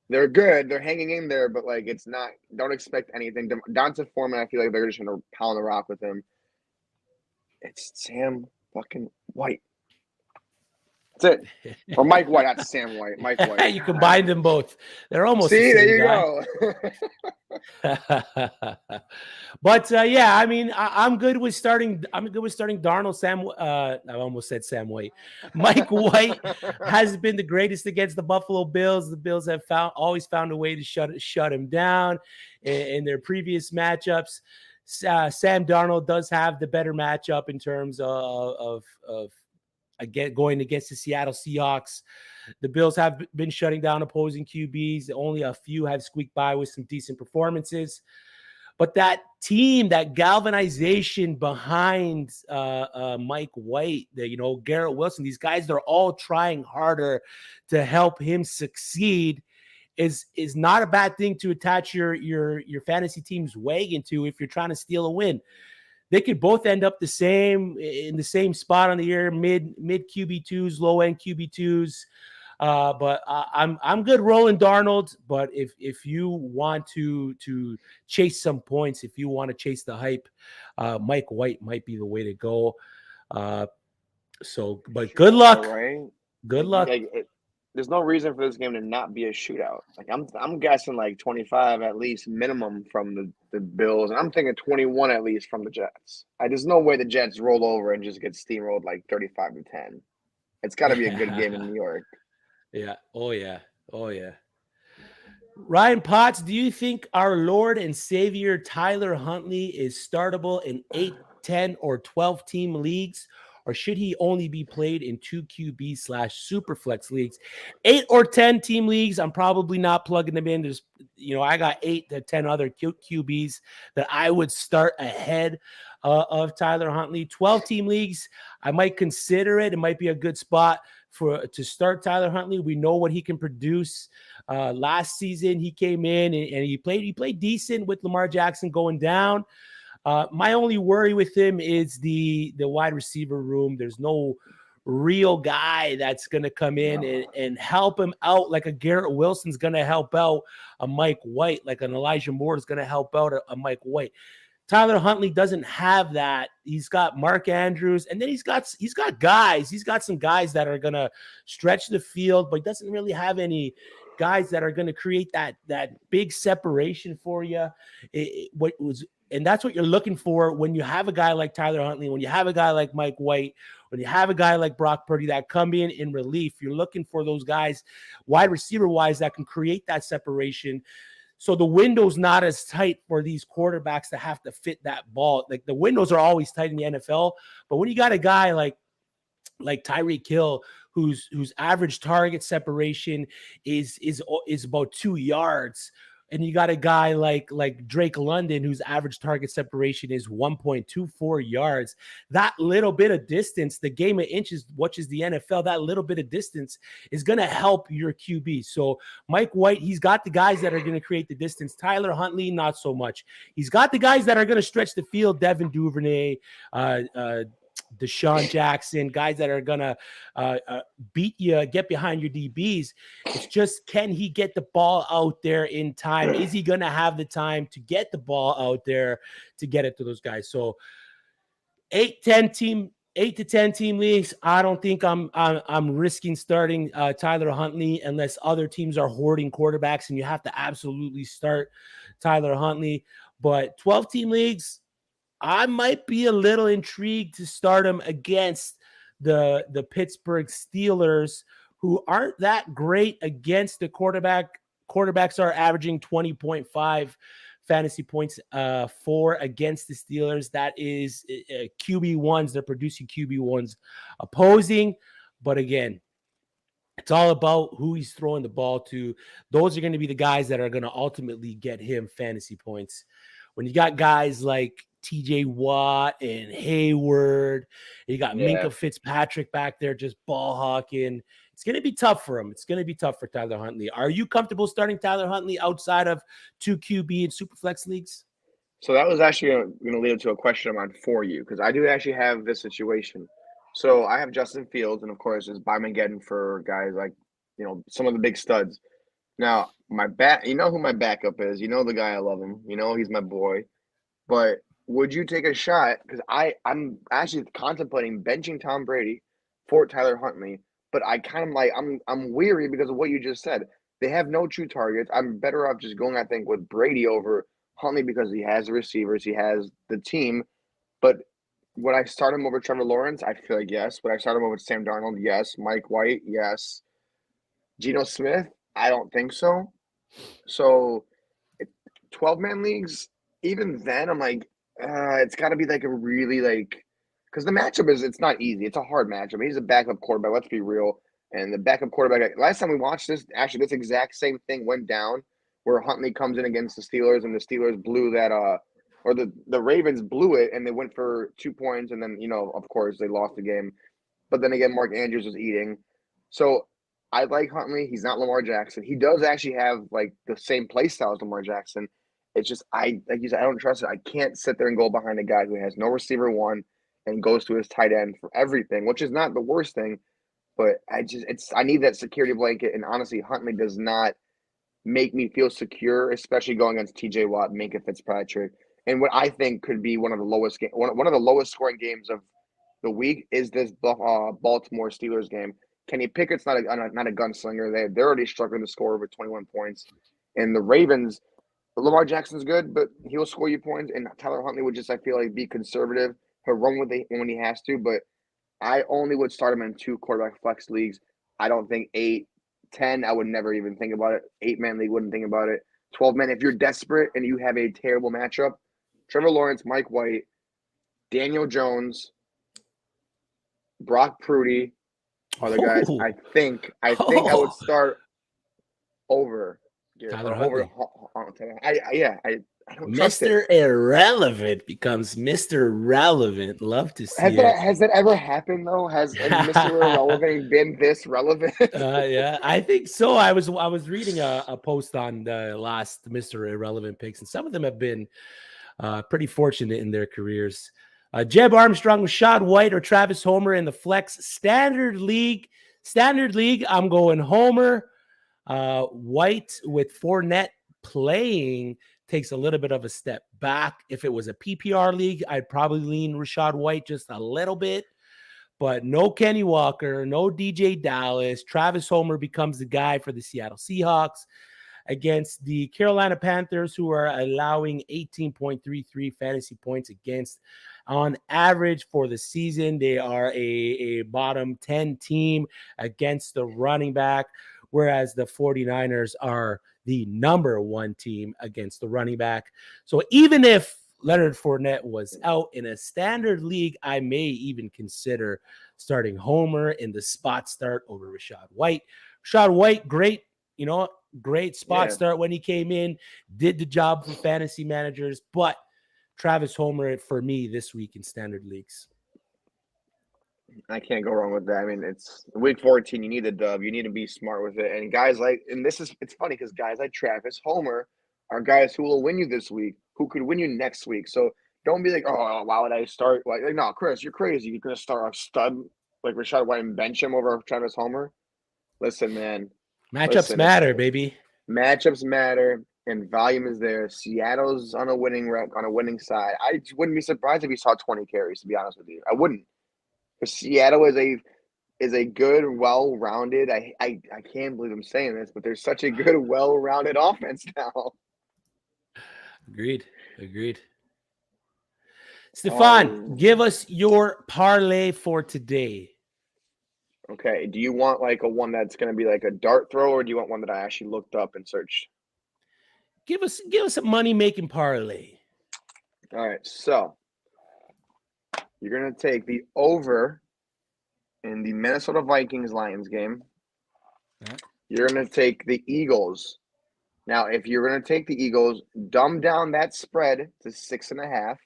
They're good. They're hanging in there, but like it's not. Don't expect anything. Donta Foreman, I feel like they're just going to pound the rock with him. It's Sam fucking White. That's it. Or Mike White, not Sam White. Mike White.
You combine them both. They're almost
See,
the
there
same
you
guy.
go.
But yeah, I mean, I'm good with starting. I'm good with starting Darnold. I almost said Sam White. Mike White has been the greatest against the Buffalo Bills. The Bills have always found a way to shut him down in their previous matchups. Sam Darnold does have the better matchup in terms of again going against the Seattle Seahawks. The Bills have been shutting down opposing QBs. Only a few have squeaked by with some decent performances. But that team, that galvanization behind Mike White, Garrett Wilson, these guys, they're all trying harder to help him succeed. Is not a bad thing to attach your fantasy team's wagon to if you're trying to steal a win. They could both end up in the same spot on the year, mid QB2s, low end QB2s. But I'm good rolling Darnold. But if you want to chase some points, if you want to chase the hype, Mike White might be the way to go. But good luck.
Right?
Good luck.
There's no reason for this game to not be a shootout. Like I'm guessing like 25 at least minimum from the Bills, and I'm thinking 21 at least from the Jets. There's no way the Jets roll over and just get steamrolled like 35-10. It's got to be a good game in New York.
Yeah. Oh yeah. Ryan Potts, do you think our Lord and Savior Tyler Huntley is startable in 8, 10, or 12 team leagues? Or should he only be played in 2 QB/superflex leagues? 8 or 10 team leagues, I'm probably not plugging them in. There's, I got 8 to 10 other QBs that I would start ahead of Tyler Huntley. 12 team leagues, I might consider it. It might be a good spot to start Tyler Huntley. We know what he can produce. Last season, he came in and he played decent with Lamar Jackson going down. My only worry with him is the wide receiver room. There's no real guy that's going to come in and help him out like a Garrett Wilson's going to help out a Mike White, like an Elijah Moore is going to help out a Mike White. Tyler Huntley doesn't have that. He's got Mark Andrews, and then he's got guys. He's got some guys that are going to stretch the field, but he doesn't really have any guys that are going to create that big separation for you. And that's what you're looking for when you have a guy like Tyler Huntley, when you have a guy like Mike White, when you have a guy like Brock Purdy that come in relief. You're looking for those guys, wide receiver-wise, that can create that separation. So the window's not as tight for these quarterbacks to have to fit that ball. Like the windows are always tight in the NFL, but when you got a guy like Tyreek Hill, whose average target separation is about 2 yards, and you got a guy like Drake London, whose average target separation is 1.24 yards. That little bit of distance, the game of inches, which is the NFL, that little bit of distance is going to help your QB. So Mike White, he's got the guys that are going to create the distance. Tyler Huntley, not so much. He's got the guys that are going to stretch the field. Devin Duvernay, Deshaun Jackson, guys that are going to beat you, get behind your DBs. It's just, can he get the ball out there in time? Is he going to have the time to get the ball out there to get it to those guys? So 8 to 10 team leagues, I don't think I'm risking starting Tyler Huntley unless other teams are hoarding quarterbacks and you have to absolutely start Tyler Huntley. But 12 team leagues, I might be a little intrigued to start him against the Pittsburgh Steelers, who aren't that great against the quarterback. Quarterbacks are averaging 20.5 fantasy points for against the Steelers. That is QB1s. They're producing QB1s opposing. But again, it's all about who he's throwing the ball to. Those are going to be the guys that are going to ultimately get him fantasy points. When you got guys like TJ Watt and Hayward, you got Minkah Fitzpatrick back there just ball hawking. It's going to be tough for him. It's going to be tough for Tyler Huntley. Are you comfortable starting Tyler Huntley outside of 2 QB and Superflex leagues?
So that was actually going to lead into a question of mine for you, because I do actually have this situation. So I have Justin Fields, and of course, it's Bymageddon for guys like, some of the big studs. Now, you know who my backup is. You know the guy, I love him. You know he's my boy. But would you take a shot? Because I'm actually contemplating benching Tom Brady for Tyler Huntley, but I kind of like I'm weary because of what you just said. They have no true targets. I'm better off just going, I think, with Brady over Huntley because he has the receivers, he has the team. But would I start him over Trevor Lawrence? I feel like yes. Would I start him over Sam Darnold? Yes. Mike White? Yes. Geno Smith? I don't think so. So 12-man leagues, even then, I'm like, it's got to be like a really like, because the matchup is, it's not easy. It's a hard matchup. He's a backup quarterback. Let's be real. And the backup quarterback, last time we watched this, actually, this exact same thing went down where Huntley comes in against the Steelers and the Steelers blew that, or the Ravens blew it and they went for 2 points. And then, of course, they lost the game. But then again, Mark Andrews was eating. So I like Huntley. He's not Lamar Jackson. He does actually have like the same play style as Lamar Jackson. It's just like you said, I don't trust it. I can't sit there and go behind a guy who has no receiver one and goes to his tight end for everything, which is not the worst thing. But I need that security blanket. And honestly, Huntley does not make me feel secure, especially going against TJ Watt, Minka Fitzpatrick, and what I think could be one of the lowest scoring games of the week is this Baltimore Steelers game. Kenny Pickett's not a gunslinger. They're already struggling to score over 21 points, and the Ravens. Lamar Jackson's good, but he'll score you points. And Tyler Huntley would just, I feel like, be conservative. He'll run with it when he has to, but I only would start him in 2 quarterback flex leagues. I don't think 8, 10, I would never even think about it. 8-man league, wouldn't think about it. 12-man, if you're desperate and you have a terrible matchup, Trevor Lawrence, Mike White, Daniel Jones, Brock Purdy are the guys
Oh.
I think I would start over.
Tyler Huntley.
I don't trust it.
Mr. Irrelevant becomes Mr. Relevant. Love to see it.
Has that ever happened though? Has Mr. Irrelevant been this relevant?
Yeah, I think so. I was reading a post on the last Mr. Irrelevant picks, and some of them have been pretty fortunate in their careers. Jeb Armstrong, Rashad White, or Travis Homer in the flex standard league. Standard league, I'm going Homer. White with Fournette playing takes a little bit of a step back. If it was a PPR league, I'd probably lean Rashad White just a little bit. But no Kenny Walker, no DJ Dallas. Travis Homer becomes the guy for the Seattle Seahawks against the Carolina Panthers, who are allowing 18.33 fantasy points against on average for the season. They are a bottom 10 team against the running back, whereas the 49ers are the number 1 team against the running back. So even if Leonard Fournette was out in a standard league, I may even consider starting Homer in the spot start over Rashad White. Rashad White, great spot start when he came in, did the job for fantasy managers, but Travis Homer for me this week in standard leagues.
I can't go wrong with that. I mean, it's week 14. You need a dub. You need to be smart with it. And it's funny because guys like Travis Homer are guys who will win you this week, who could win you next week. So don't be like, oh, why would I start? Like no, Chris, you're crazy. You're going to start a stud like Rashad White and bench him over Travis Homer? Listen, man.
Matchups matter, baby.
Matchups matter, and volume is there. Seattle's on a winning side. I wouldn't be surprised if he saw 20 carries, to be honest with you. I wouldn't. Because Seattle is a good, well-rounded. I can't believe I'm saying this, but there's such a good, well-rounded offense now.
Agreed. Stefan, give us your parlay for today.
Okay. Do you want like a one that's going to be like a dart throw, or do you want one that I actually looked up and searched?
Give us a money-making parlay.
All right. So you're going to take the over in the Minnesota Vikings-Lions game.
Yeah.
You're going to take the Eagles. Now, if you're going to take the Eagles, dumb down that spread to 6.5.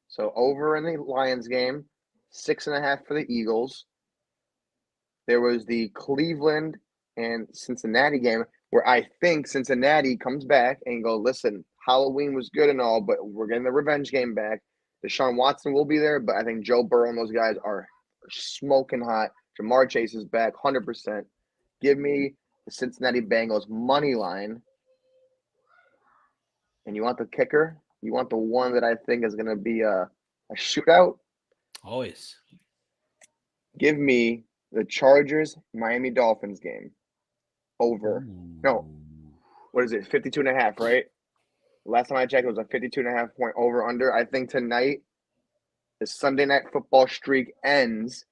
So over in the Lions game, 6.5 for the Eagles. There was the Cleveland and Cincinnati game where I think Cincinnati comes back and go, listen, Halloween was good and all, but we're getting the revenge game back. Deshaun Watson will be there, but I think Joe Burrow and those guys are smoking hot. Jamar Chase is back 100%. Give me the Cincinnati Bengals money line. And you want the kicker? You want the one that I think is going to be a shootout?
Always.
Give me the Chargers Miami Dolphins game over. No, what is it? 52.5, right? Last time I checked, it was a 52.5 point over under. I think tonight the Sunday night football streak ends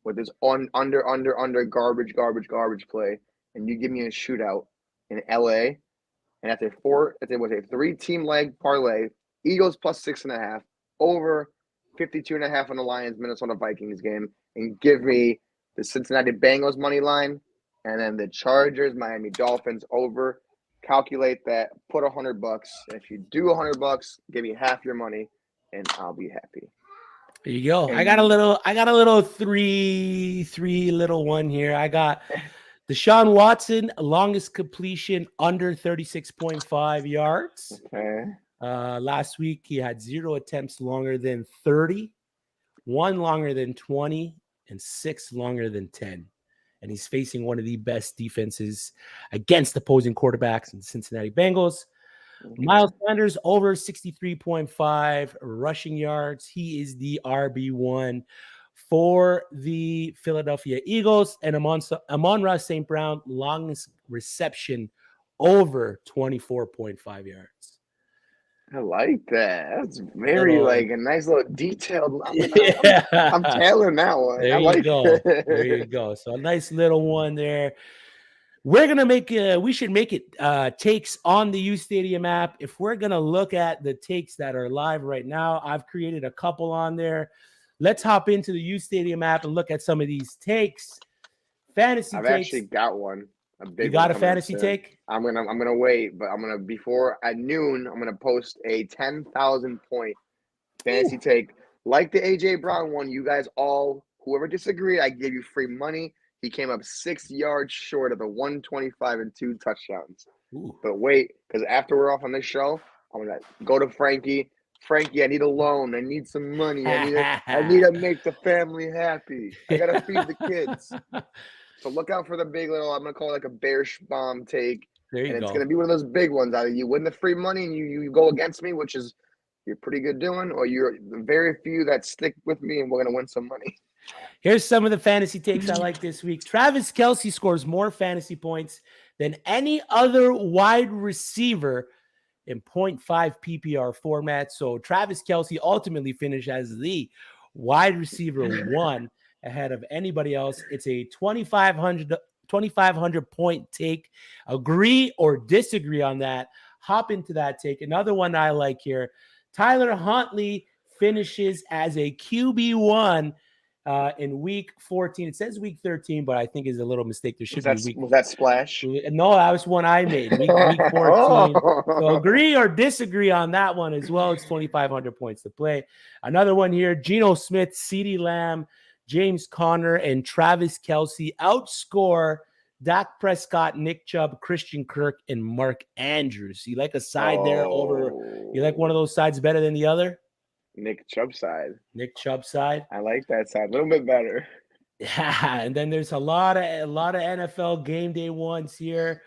with this under garbage play, and you give me a shootout in LA, and that's a 3-team leg parlay, Eagles plus 6.5, over 52.5 on the Lions Minnesota Vikings game, and give me the Cincinnati Bengals money line, and then the Chargers Miami Dolphins over. Calculate that, put $100. If you do $100, give me half your money, and I'll be happy.
There you go.
And
I got a little three little one here. I got Deshaun Watson, longest completion under 36.5 yards.
Okay.
Last week he had 0 attempts longer than 30, 1 longer than 20, and 6 longer than 10. And he's facing one of the best defenses against opposing quarterbacks in the Cincinnati Bengals. Okay. Miles Sanders over 63.5 rushing yards. He is the RB1 for the Philadelphia Eagles. And Amon-Ra St. Brown, longest reception over 24.5 yards.
I like that. That's very like a nice little detailed. I'm tailing that one.
There you go. There you go. So a nice little one there. We're gonna we should make it takes on the uSTADIUM app. If we're gonna look at the takes that are live right now, I've created a couple on there. Let's hop into the uSTADIUM app and look at some of these takes. Fantasy
I've
takes.
Actually got one.
You got a fantasy take?
I'm gonna wait, but before at noon, I'm gonna post a 10,000 point fantasy take like the AJ Brown one. You guys all, whoever disagreed, I gave you free money. He came up 6 yards short of the 125 and 2 touchdowns.
Ooh.
But wait, because after we're off on this show, I'm gonna go to Frankie. Frankie, I need a loan. I need some money. I need to make the family happy. I gotta feed the kids. So look out for the big little, I'm going to call it like a bear bomb take.
There you
go.
It's
going to be one of those big ones. Either you win the free money and you go against me, which is you're pretty good doing, or you're the very few that stick with me and we're going to win some money.
Here's some of the fantasy takes I like this week. Travis Kelce scores more fantasy points than any other wide receiver in 0.5 PPR format. So Travis Kelce ultimately finished as the wide receiver 1. Ahead of anybody else. It's a 2,500 point take. Agree or disagree on that. Hop into that take. Another one I like here. Tyler Huntley finishes as a QB1 in week 14. It says week 13, but I think is a little mistake. There should be week.
Was that Splash?
No, that was one I made. Week 14. So agree or disagree on that one as well. It's 2,500 points to play. Another one here. Geno Smith, CeeDee Lamb, James Conner, and Travis Kelce outscore Dak Prescott, Nick Chubb, Christian Kirk, and Mark Andrews. You like a side there over? You like one of those sides better than the other?
Nick Chubb side.
Nick Chubb side.
I like that side a little bit better.
Yeah, and then there's a lot of NFL game day ones here.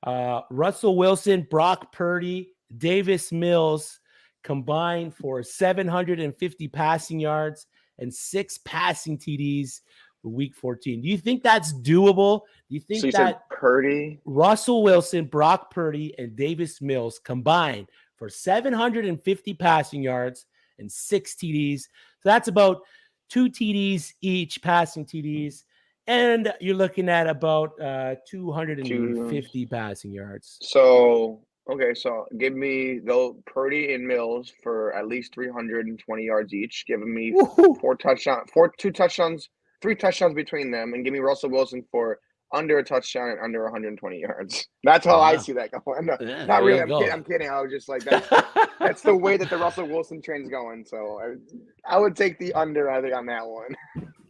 Russell Wilson, Brock Purdy, Davis Mills combined for 750 passing yards and 6 passing TDs for week 14. Do you think that's doable? Do you think
so you said Purdy,
Russell Wilson, Brock Purdy, and Davis Mills combined for 750 passing yards and 6 TDs? So that's about 2 TDs each, passing TDs. And you're looking at about 250 passing yards.
So okay, so give me though Purdy and Mills for at least 320 yards each, giving me 3 touchdowns between them, and give me Russell Wilson for under a touchdown and under 120 yards. That's how I see that going. No, not really. I'm kidding. I was just like that's the way that the Russell Wilson train's going. So I would take the under, I think, on that one.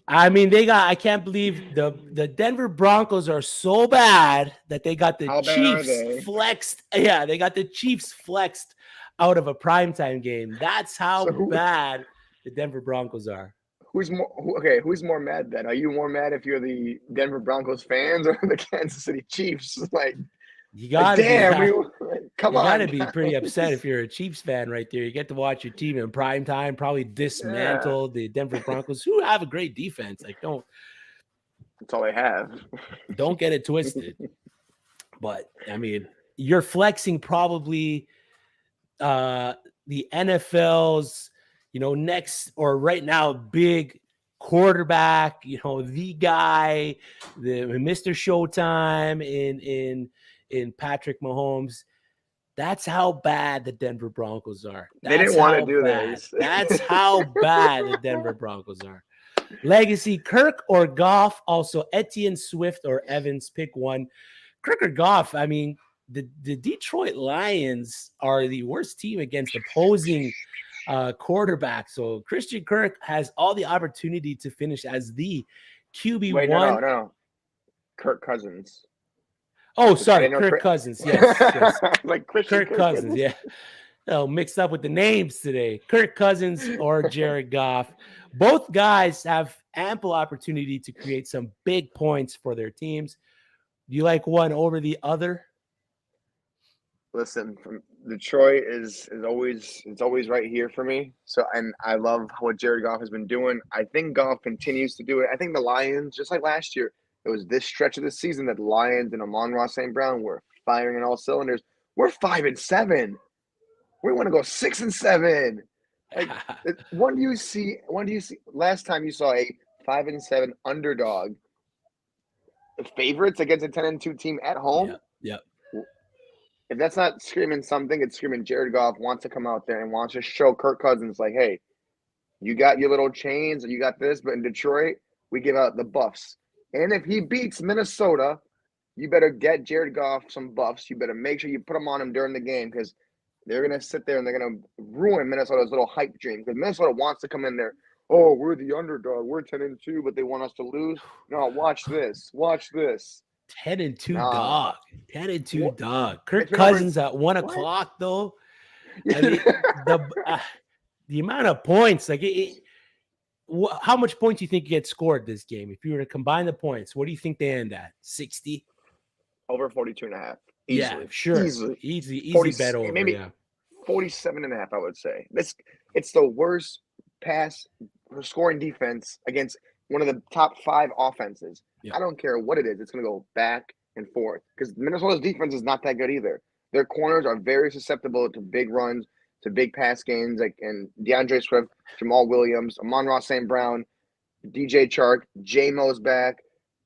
I mean, I can't believe the Denver Broncos are so bad that they got the Chiefs flexed. Yeah, they got the Chiefs flexed out of a primetime game. That's how bad the Denver Broncos are.
Who's more mad then? Are you more mad if you're the Denver Broncos fans or the Kansas City Chiefs? Like,
you gotta
come on.
You gotta be pretty upset if you're a Chiefs fan right there. You get to watch your team in prime time, probably dismantle the Denver Broncos, who have a great defense. Like, don't
That's all they have.
Don't get it twisted. But I mean, you're flexing probably the NFL's, next or right now big quarterback, the guy, the Mr. Showtime in Patrick Mahomes. That's how bad the Denver Broncos are.
They
That's
didn't want to
how
do
bad.
this.
That's how bad the Denver Broncos are. Legacy, Kirk or Goff? Also, Etienne, Swift or Evans. Pick one. Kirk or Goff? I mean, the Detroit Lions are the worst team against opposing quarterbacks. So Christian Kirk has all the opportunity to finish as the QB1.
Wait, no. Kirk Cousins.
Oh,
I
sorry,
didn't know
Kirk Cousins. Yes.
Like Christian
Kirk Cousins. Yeah. Oh, mixed up with the names today. Kirk Cousins or Jared Goff. Both guys have ample opportunity to create some big points for their teams. Do you like one over the other?
Listen, from Detroit is always right here for me. So, and I love what Jared Goff has been doing. I think Goff continues to do it. I think the Lions, just like last year, it was this stretch of the season that the Lions and Amon-Ra St. Brown were firing in all cylinders. We're 5-7. We want to go 6-7. Like, when do you see? Last time you saw a 5-7 underdog, the favorites against a 10-2 team at home?
Yeah.
If that's not screaming something, it's screaming Jared Goff wants to come out there and wants to show Kirk Cousins, like, hey, you got your little chains and you got this, but in Detroit, we give out the buffs. And if he beats Minnesota, you better get Jared Goff some buffs. You better make sure you put them on him during the game because they're going to sit there and they're going to ruin Minnesota's little hype dream because Minnesota wants to come in there. Oh, we're the underdog. We're 10-2, but they want us to lose. No, watch this.
10-2 dog. 10-2 dog. Kirk
It's
Cousins at 1 o'clock though. I mean, the amount of points, like how much points do you think gets scored this game? If you were to combine the points, what do you think they end at? 60?
Over 42.5.
Yeah, sure. Easy 40, bet over.
Maybe 47.5, I would say. It's the worst pass scoring defense against one of the top 5 offenses. Yeah. I don't care what it is. It's going to go back and forth because Minnesota's defense is not that good either. Their corners are very susceptible to big runs, to big pass games, like and DeAndre Swift, Jamal Williams, Amon-Ra St. Brown, DJ Chark, J-Mo's back,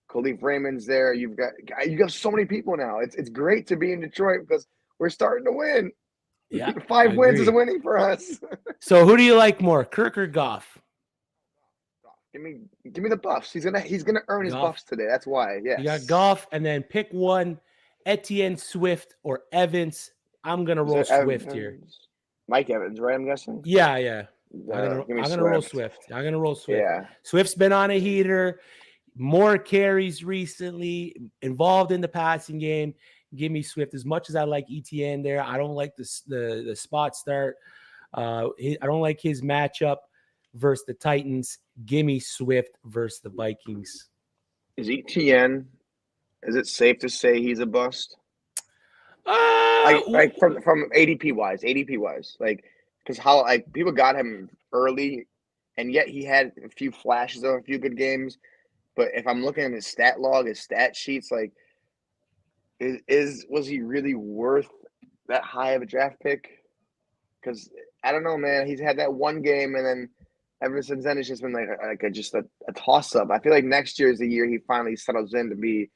Khalif Raymond's there. You got so many people now. It's great to be in Detroit because we're starting to win.
Yeah,
5 wins is winning for us.
So who do you like more, Kirk or Goff?
Give me the buffs. He's gonna earn his buffs today. That's why. Yeah.
You got Goff, and then pick one: Etienne, Swift, or Evans. I'm gonna roll Swift here.
Mike Evans, right? I'm guessing.
Yeah. I'm gonna roll Swift.
Yeah.
Swift's been on a heater. More carries recently. Involved in the passing game. Give me Swift. As much as I like Etienne there, I don't like the spot start. I don't like his matchup versus the Titans. Give me Swift versus the Vikings.
Is Etienne? Is it safe to say he's a bust? Like from ADP wise, like because how like people got him early, and yet he had a few flashes of a few good games. But if I'm looking at his stat log, his stat sheets, like was he really worth that high of a draft pick? Because I don't know, man. He's had that one game, and then ever since then, it's just been just a toss up. I feel like next year is the year he finally settles in to be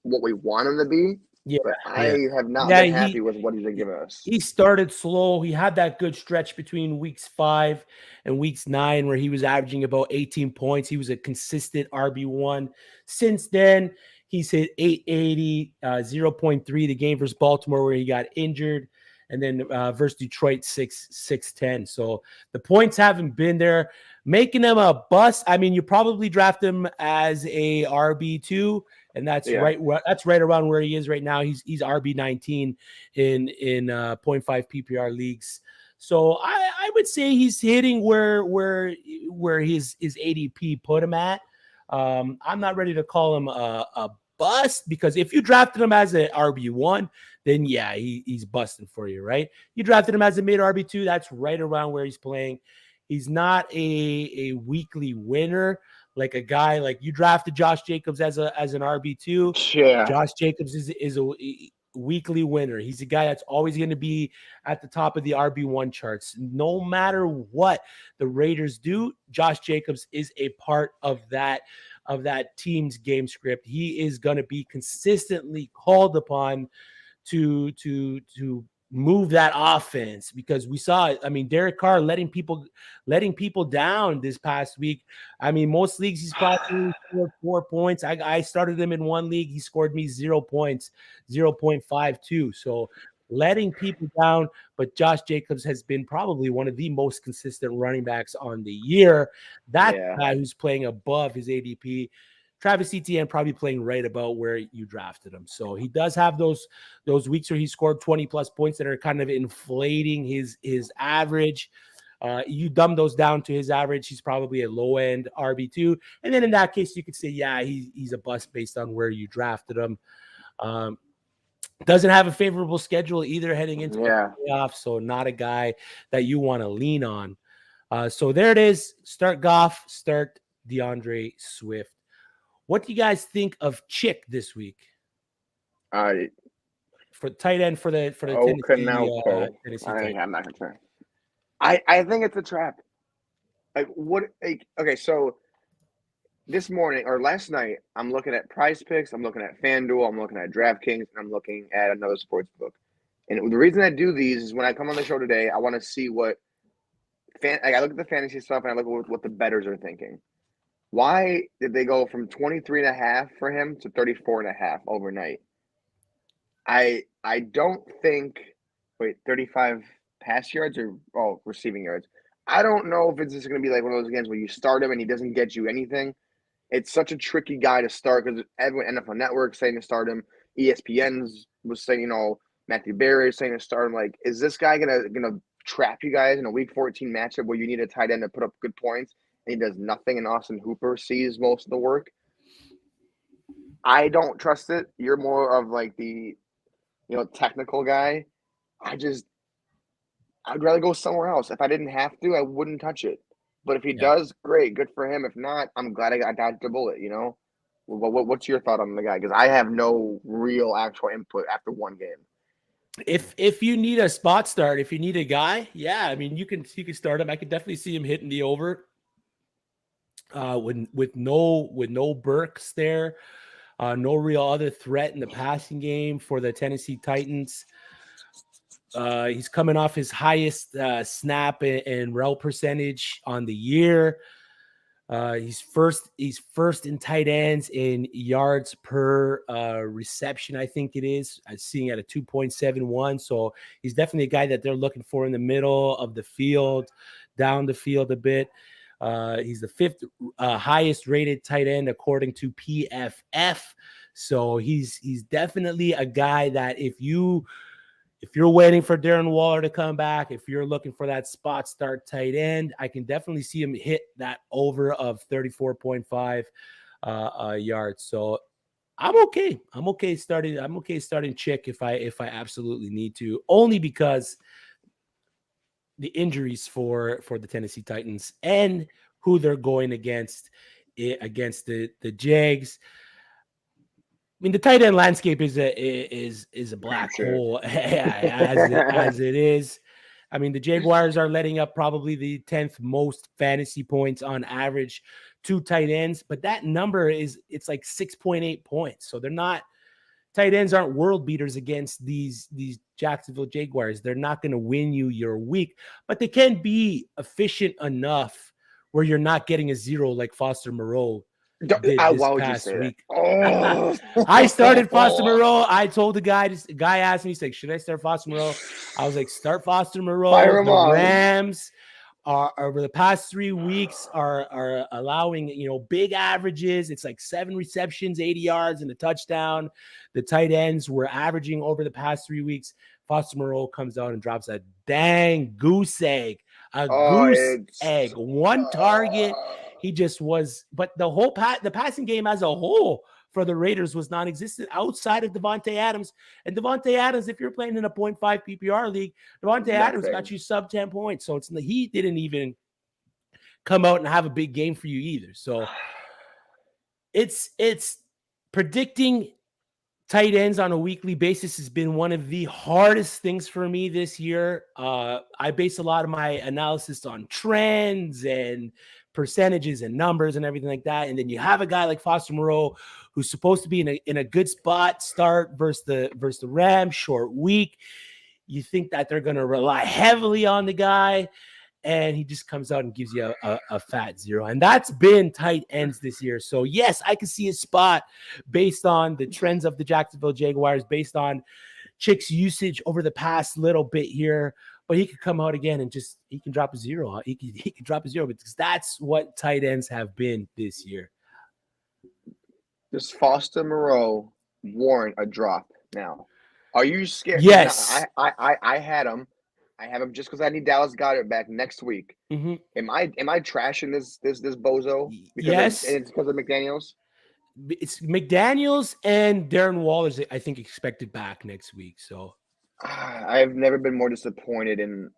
what we want him to be.
Yeah,
but I have not been happy with what he's been giving us.
He started slow. He had that good stretch between weeks 5 and weeks 9 where he was averaging about 18 points. He was a consistent RB1. Since then, he's hit 880, 0.3 the game versus Baltimore where he got injured, and then versus Detroit 610. So the points haven't been there, making him a bust. I mean, you probably draft him as a RB2. And that's right. That's right around where he is right now. He's RB19 in 0.5 PPR leagues. So I would say he's hitting where his ADP put him at. I'm not ready to call him a bust because if you drafted him as an RB1, then yeah, he's busting for you, right? You drafted him as a mid RB2. That's right around where he's playing. He's not a weekly winner like a guy like you drafted Josh Jacobs as an RB2.
Yeah.
Josh Jacobs is a weekly winner. He's a guy that's always going to be at the top of the RB1 charts. No matter what the Raiders do, Josh Jacobs is a part of that team's game script. He is going to be consistently called upon to move that offense, because we saw, I mean, Derek Carr letting people down this past week. I mean, most leagues he's probably scored 4 points. I started him in one league. He scored me 0 points, 0.52. So letting people down. But Josh Jacobs has been probably one of the most consistent running backs on the year. That guy who's playing above his ADP. Travis Etienne probably playing right about where you drafted him. So he does have those weeks where he scored 20 plus points that are kind of inflating his average. You dumb those down to his average, he's probably a low end RB2. And then in that case, you could say, yeah, he's a bust based on where you drafted him. Doesn't have a favorable schedule either heading into the playoffs, so not a guy that you want to lean on. So there it is. Start Goff, start DeAndre Swift. What do you guys think of Chick this week? For tight end for the Tennessee Titans.
I'm not concerned. I think it's a trap. Okay, so this morning or last night, I'm looking at Prize Picks, I'm looking at FanDuel, I'm looking at DraftKings, and I'm looking at another sports book. And the reason I do these is when I come on the show today, I want to see what I look at the fantasy stuff and I look at what the bettors are thinking. Why did they go from 23.5 for him to 34.5 overnight? I don't think 35 pass yards or receiving yards. I don't know if it's just going to be like one of those games where you start him and he doesn't get you anything. It's such a tricky guy to start because everyone NFL Network saying to start him. ESPN's was saying, Matthew Berry is saying to start him. Like, is this guy gonna trap you guys in a Week 14 matchup where you need a tight end to put up good points? And he does nothing, and Austin Hooper sees most of the work. I don't trust it. You're more of like the, technical guy. I'd rather go somewhere else. If I didn't have to, I wouldn't touch it. But if he does, great, good for him. If not, I'm glad I dodged the bullet. What's your thought on the guy? Because I have no real actual input after one game.
If you need a spot start, if you need a guy, I mean you can start him. I could definitely see him hitting the over. With no Burks there, no real other threat in the passing game for the Tennessee Titans. He's coming off his highest snap and route percentage on the year. He's first in tight ends in yards per reception, I think it is. I'm seeing at a 2.71. So he's definitely a guy that they're looking for in the middle of the field, down the field a bit. He's the fifth highest rated tight end according to PFF. So he's definitely a guy that if you're waiting for Darren Waller to come back, if you're looking for that spot start tight end, I can definitely see him hit that over of 34.5 yards. So I'm okay. I'm okay starting Chick if I absolutely need to, only because the injuries for the Tennessee Titans and who they're going against the Jags. I mean, the tight end landscape is a black hole as it is. I mean, the Jaguars are letting up probably the 10th most fantasy points on average to tight ends, but that number it's like 6.8 points. So they're not. Tight ends aren't world beaters against these Jacksonville Jaguars. They're not going to win you your week, but they can be efficient enough where you're not getting a zero like Foster Moreau did this past week.
Oh.
I started Foster Moreau. I told the guy asked me, he's like, should I start Foster Moreau? I was like, start Foster Moreau. The Rams are over the past 3 weeks are allowing, big averages. It's like 7 receptions, 80 yards, and a touchdown. The tight ends were averaging over the past 3 weeks. Foster Moreau comes out and drops a dang goose egg. One target. He just was, but the passing game as a whole for the Raiders was non-existent outside of Devontae Adams. And Devontae Adams, if you're playing in a 0.5 PPR league, Devontae Adams got you sub 10 points. So he didn't even come out and have a big game for you either. So it's predicting tight ends on a weekly basis has been one of the hardest things for me this year. I base a lot of my analysis on trends and percentages and numbers and everything like that. And then you have a guy like Foster Moreau who's supposed to be in a good spot start versus the Rams, short week. You think that they're going to rely heavily on the guy, and he just comes out and gives you a fat zero. And that's been tight ends this year. So, yes, I can see a spot based on the trends of the Jacksonville Jaguars, based on Chick's usage over the past little bit here. But he could come out again and he can drop a zero. He can drop a zero because that's what tight ends have been this year.
Does Foster Moreau warrant a drop now? Are you scared?
Yes.
I had him. I have him just because I need Dallas Goedert back next week.
Mm-hmm.
Am I trashing this bozo?
Yes.
It's because of McDaniels.
It's McDaniels and Darren Waller's, I think, expected back next week. So
I've never been more disappointed in.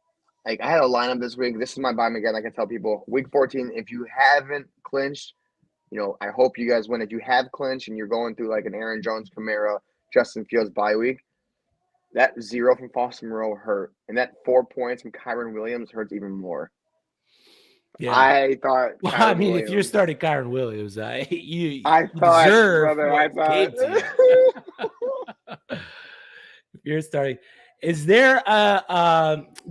Like, I had a lineup this week. This is my buy again. I can tell people week 14. If you haven't clinched, I hope you guys win. If you have clinched and you're going through like an Aaron Jones, Kamara, Justin Fields bye week, that 0 from Foster Moreau hurt, and that 4 points from Kyron Williams hurts even more.
Yeah,
I thought.
Well, I mean, if you're starting Kyron Williams, you deserve paid to you. If you're starting, is there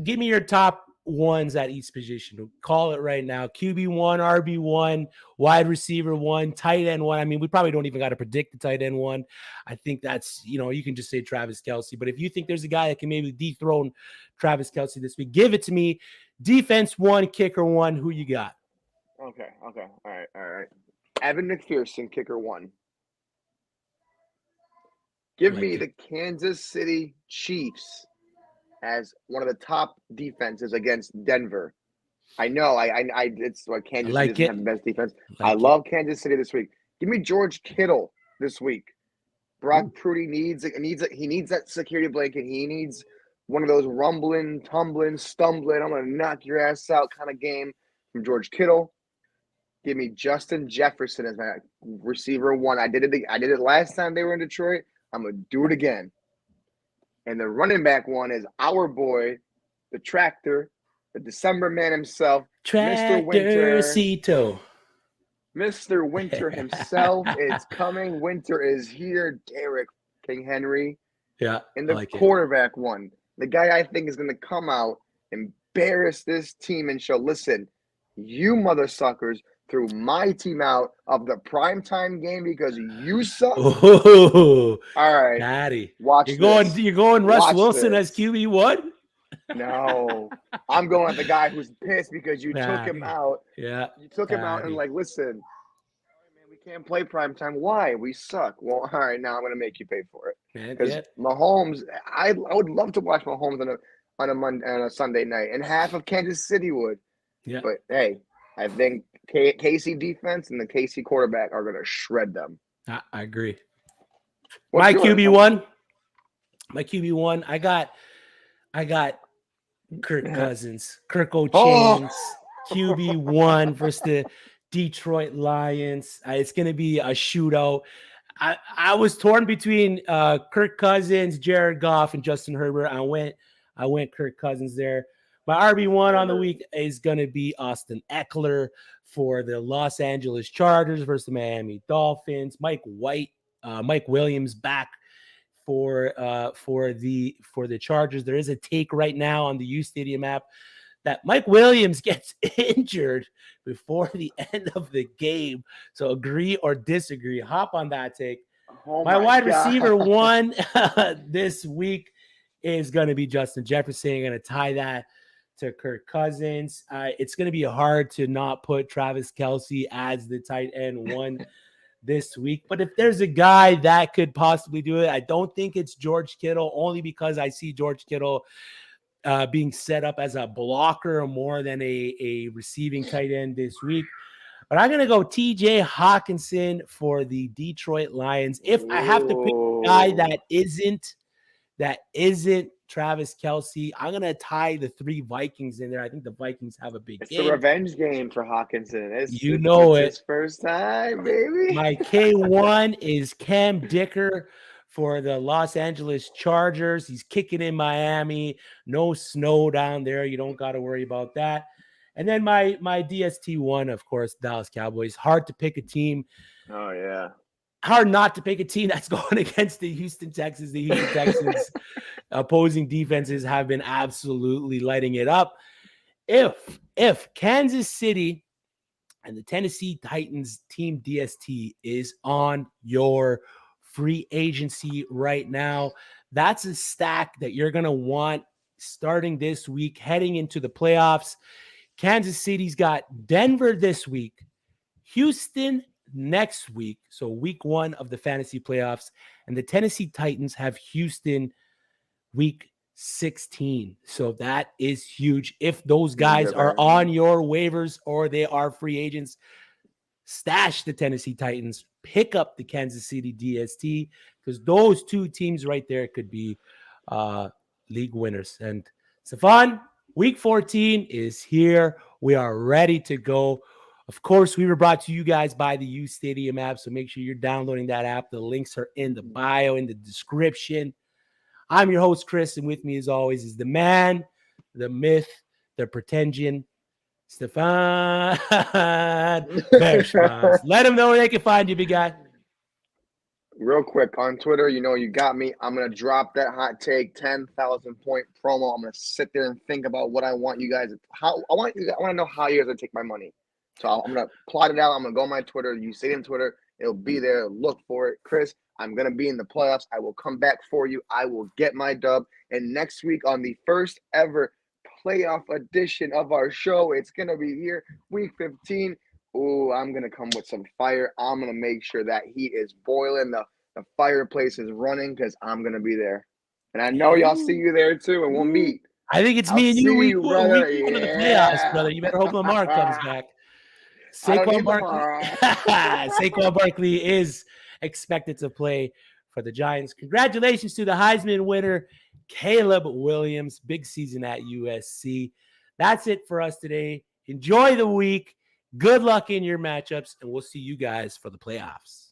give me your top ones at each position? Call it right now. QB1, RB1, wide receiver 1, tight end 1. I mean, we probably don't even got to predict the tight end 1. I think that's, you can just say Travis Kelce. But if you think there's a guy that can maybe dethrone Travis Kelce this week, give it to me. Defense 1, kicker 1. Who you got?
Okay. All right. Evan McPherson, kicker 1. Give me the Kansas City Chiefs as one of the top defenses against Denver. I know, it's what Kansas City doesn't have the best defense. I love Kansas City this week. Give me George Kittle this week. Brock Purdy needs that security blanket. He needs one of those rumbling, tumbling, stumbling, I'm gonna knock your ass out kind of game from George Kittle. Give me Justin Jefferson as my receiver 1. I did it last time they were in Detroit. I'm gonna do it again. And the running back 1 is our boy, the tractor, the December man himself, Mr. Winter. Mr. Winter himself is coming. Winter is here. Derrick King Henry.
Yeah.
And the quarterback 1, the guy I think is going to come out, embarrass this team and show, listen, you mother suckers threw my team out of the primetime game because you suck.
Oh,
all right.
Daddy.
Watch
You're going Russ Wilson as QB1?
No. I'm going with the guy who's pissed because you took him out.
Yeah.
You took him out and listen, man, we can't play primetime. Why? We suck. Well, all right, now I'm going to make you pay for it. Because Mahomes, I would love to watch Mahomes on a Sunday night, and half of Kansas City would.
Yeah.
But, hey, I think KC defense and the KC quarterback are going to shred them.
I agree. My QB1, I got Kirk Cousins, Kirk O'Chains, QB1 versus the Detroit Lions. It's going to be a shootout. I was torn between Kirk Cousins, Jared Goff, and Justin Herbert. I went Kirk Cousins there. My RB1 on the week is going to be Austin Eckler for the Los Angeles Chargers versus the Miami Dolphins. Mike Williams back for the Chargers. There is a take right now on the uSTADIUM app that Mike Williams gets injured before the end of the game. So agree or disagree. Hop on that take. My wide receiver 1 this week is going to be Justin Jefferson. I'm going to tie that to Kirk Cousins. It's going to be hard to not put Travis Kelce as the tight end 1 this week. But if there's a guy that could possibly do it, I don't think it's George Kittle, only because I see George Kittle being set up as a blocker more than a receiving tight end this week. But I'm going to go TJ Hawkinson for the Detroit Lions. If I have to pick a guy that isn't Travis Kelce. I'm going to tie the 3 Vikings in there. I think the Vikings have a big
It's the
game.
revenge game for Hawkinson. It's
know
his first time, baby.
My K1 is Cam Dicker for the Los Angeles Chargers. He's kicking in Miami. No snow down there. You don't got to worry about that. And then my DST1, of course, Dallas Cowboys. Hard to pick a team.
Oh, yeah.
Hard not to pick a team that's going against the Houston Texans. The Houston Texans opposing defenses have been absolutely lighting it up. If Kansas City and the Tennessee Titans team DST is on your free agency right now, that's a stack that you're going to want starting this week, heading into the playoffs. Kansas City's got Denver this week, Houston next week, so week 1 of the fantasy playoffs, and the Tennessee Titans have Houston week 16. So that is huge. If those guys are on your waivers or they are free agents, stash the Tennessee Titans, pick up the Kansas City DST, because those 2 teams right there could be league winners. And Stefan, week 14 is here. We are ready to go. Of course, we were brought to you guys by the uSTADIUM app, so make sure you're downloading that app. The links are in the bio, in the description. I'm your host, Chris, and with me, as always, is the man, the myth, the pretension, Stefan Berschmans. Let them know where they can find you, big guy.
Real quick, on Twitter, you got me. I'm going to drop that hot take, 10,000 point promo. I'm going to sit there and think about what I want you guys – I want to know how you guys are going to take my money. So I'm going to plot it out. I'm going to go on my Twitter. You see it on Twitter. It'll be there. Look for it. Chris, I'm going to be in the playoffs. I will come back for you. I will get my dub. And next week on the first ever playoff edition of our show, it's going to be here, week 15. Ooh, I'm going to come with some fire. I'm going to make sure that heat is boiling. The fireplace is running because I'm going to be there. And I know y'all see you there too, and we'll meet.
I think it's me and you week 1 of the playoffs, brother. You better hope Lamar comes back. Saquon Barkley is expected to play for the Giants. Congratulations to the Heisman winner, Caleb Williams. Big season at USC. That's it for us today. Enjoy the week. Good luck in your matchups, and we'll see you guys for the playoffs.